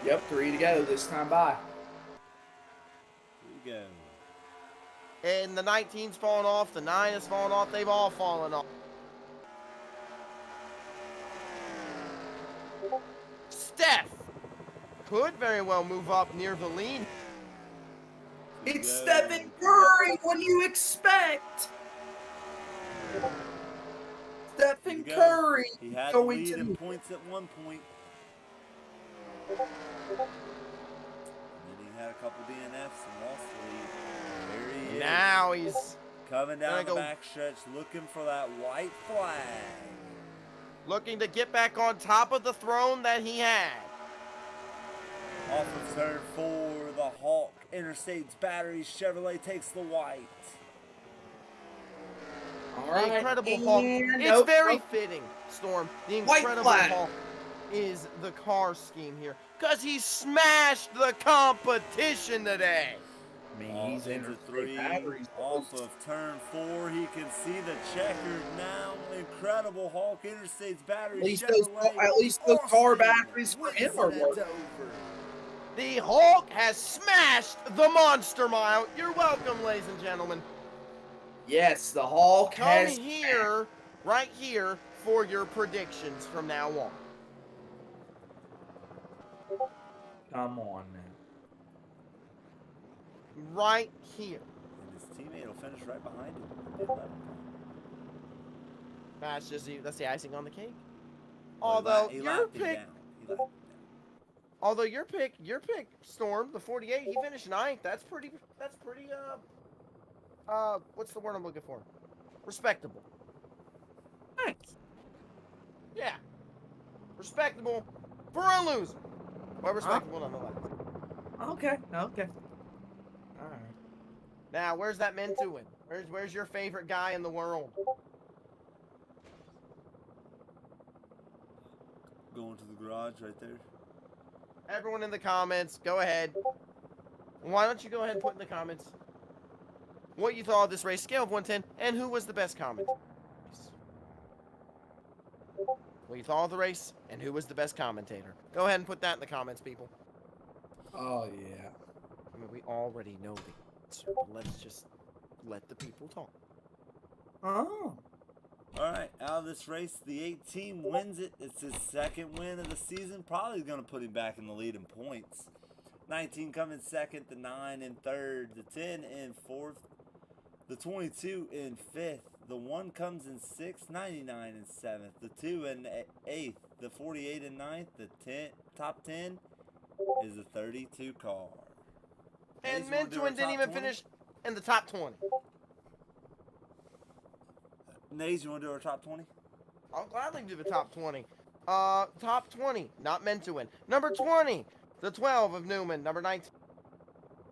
Yep, 3 to go this time by. 3 to go. And the 19's fallen off. The 9 has fallen off. They've all fallen off. Steph could very well move up near the lead. It's Stephen Curry. What do you expect? Stephen Here we go. Curry He had the going lead to in points at one point. And then he had a couple DNFs and lost the lead. There he is. Now he's Coming down the go- backstretch, looking for that white flag. looking to get back on top of the throne that he had. Off of turn 4, the Hawk Interstates Battery Chevrolet takes the white. All The right. Incredible Hulk. And It's nope, very nope. fitting, Storm. The White Incredible flag. Hulk is the car scheme here because he smashed the competition today. I mean, All he's into interstate three, batteries. off of turn 4. He can see the checkered now. Incredible Hulk interstates battery. At least Chevrolet those car Austin batteries for wins him it are at working. Dover. The Hulk has smashed the Monster Mile. You're welcome, ladies and gentlemen. Yes, the Hulk Come has. here, right here, for your predictions from now on. Come on now. Right here. And his teammate will finish right behind him. at the 11th. That's the icing on the cake. Well, Although he your lapped him pick, down. He lapped him down. although your pick, Storm, the 48, he finished 9th. That's pretty, what's the word I'm looking for? Respectable. Nice. Yeah. Respectable for a loser. But respectable nonetheless. Okay. All right. Now, where's that Mentuin? Where's your favorite guy in the world? Going to the garage right there. Everyone in the comments, go ahead. Why don't you go ahead and put in the comments what you thought of this race, scale of 1 to 10, and who was the best commentator? What you thought of the race, and who was the best commentator? Go ahead and put that in the comments, people. Oh yeah. I mean, we already know the answer, but let's just let the people talk. Oh. All right, out of this race, the 18 wins it. It's his second win of the season. Probably going to put him back in the lead in points. 19 coming second, the 9 in third, the 10 in fourth, the 22 in fifth, the 1 comes in sixth, 99 in seventh, the 2 in eighth, the 48 in ninth, the 10 top 10 is a 32 car. And Hayes, you wanna do our Mentuin didn't top even 20? finish in the top 20. Nays, you want to do our top 20? I'll gladly do the top 20. Top 20, not Mentuin. Number 20, the 12 of Newman. Number 19,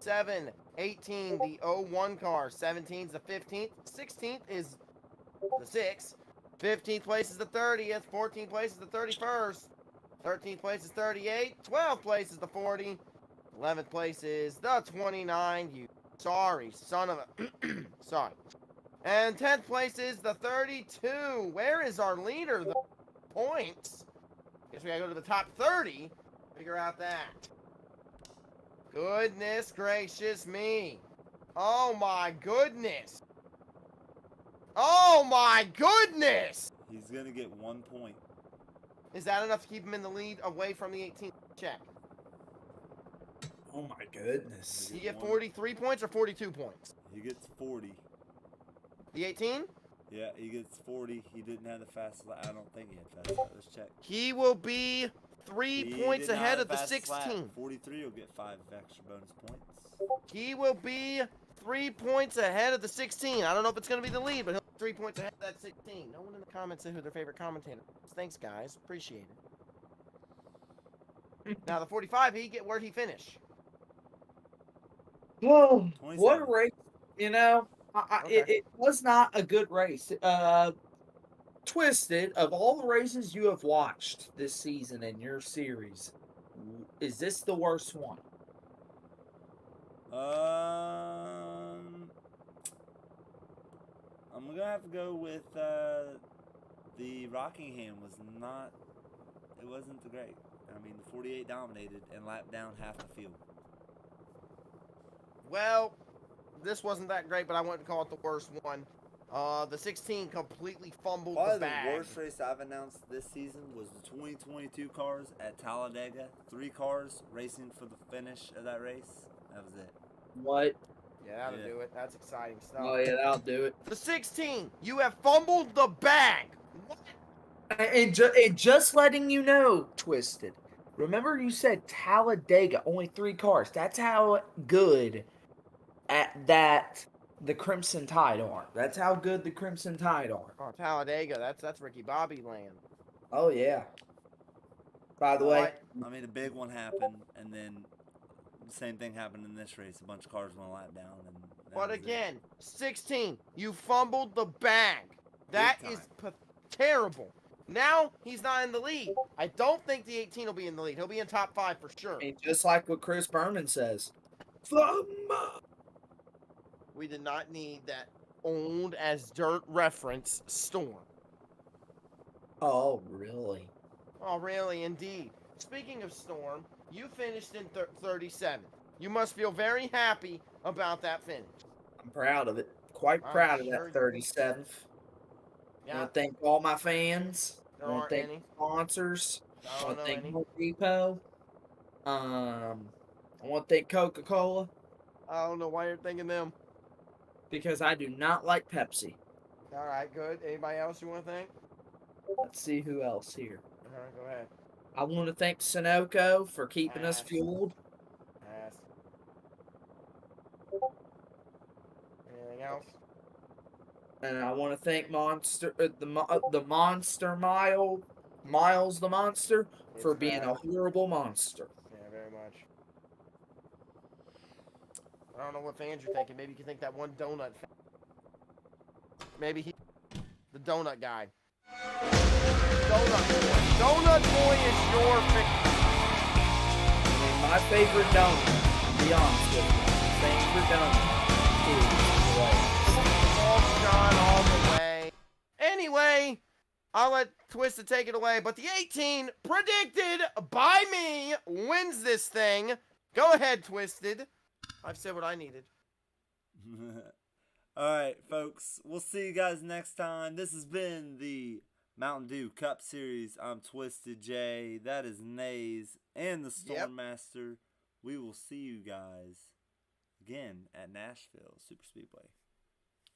7, 18, the 01 car. 17 is the 15th. 16th is the 6th. 15th place is the 30th. 14th place is the 31st. 13th place is 38. 12th place is the 40. 11th place is the 29. You sorry, son of a... sorry. And 10th place is the 32. Where is our leader? The points. Guess we gotta go to the top 30. Figure out that. Goodness gracious me. Oh my goodness. Oh my goodness. He's going to get 1 point. Is that enough to keep him in the lead away from the 18th? Check. Oh my goodness. You get 43 points or 42 points? He gets 40. The 18? Yeah, he gets 40. He didn't have the fastest lap. I don't think he had fast lap. Let's check. He will be 3 He points did not ahead have of the fastest lap. 16. 43 will get 5 extra bonus points. He will be 3 points ahead of the 16. I don't know if it's going to be the lead, but he'll be 3 points ahead of that 16. No one in the comments said who their favorite commentator is. Thanks, guys. Appreciate it. Now, the 45, where'd he finish? Oh, what a 27. race! You know, Okay. it was not a good race. Twisted, of all the races you have watched this season in your series, is this the worst one? I'm gonna have to go with the Rockingham was not. It wasn't the great. I mean, the 48 dominated and lapped down half the field. Well, this wasn't that great, but I wouldn't call it the worst one. The 16 completely fumbled Probably the bag. the worst race I've announced this season was the 2022 cars at Talladega. 3 cars racing for the finish of that race. That was it. What? Yeah, that'll Yeah. do it. That's exciting stuff. Oh yeah, that'll do it. The 16, you have fumbled the bag. What? And just letting you know, Twisted. Remember you said Talladega, only 3 cars. That's how good at that the Crimson Tide are. That's how good the Crimson Tide are. Oh, Talladega. That's Ricky Bobby land. Oh yeah. By the way, I mean, a big one happened, and then the same thing happened in this race. A bunch of cars went a lap down, and But was it. again, 16. You fumbled the bag. That Big is time. terrible. Now he's not in the lead. I don't think the 18 will be in the lead. He'll be in top 5 for sure. I mean, just like what Chris Berman says. Thumb up. We did not need that old as dirt reference Storm. Oh, really? Oh, really? Indeed. Speaking of Storm, you finished in 37. You must feel very happy about that finish. I'm proud of it. Quite I'm proud of sure that you- 37th. I Yeah, want to thank all my fans. there I want aren't to thank any. sponsors. I I don't want know to thank any. Home Depot. I want to thank Coca-Cola I don't know why you're thinking them. because I do not like Pepsi. All right, good. Anybody else you want to thank? Let's see who else here. All right, go ahead. I want to thank Sunoco for keeping us Pass. fueled. Pass. Anything else? And I want to thank the Monster Miles the Monster for It's being a bad. horrible monster. Yeah, very much. I don't know what fans you're thinking. Maybe you can think that one donut fan. Maybe he, the donut guy. Donut boy. Donut boy is your I mean, my favorite donut, to be honest with you, my favorite donut is Blaze. all the way. Anyway, I'll let Twisted take it away. But the 18 predicted by me wins this thing. Go ahead, Twisted. I've said what I needed. Alright, folks. We'll see you guys next time. This has been the Mountain Dew Cup Series. I'm Twisted J. That is Nays and the Storm Master. We will see you guys again at Nashville Super Speedway.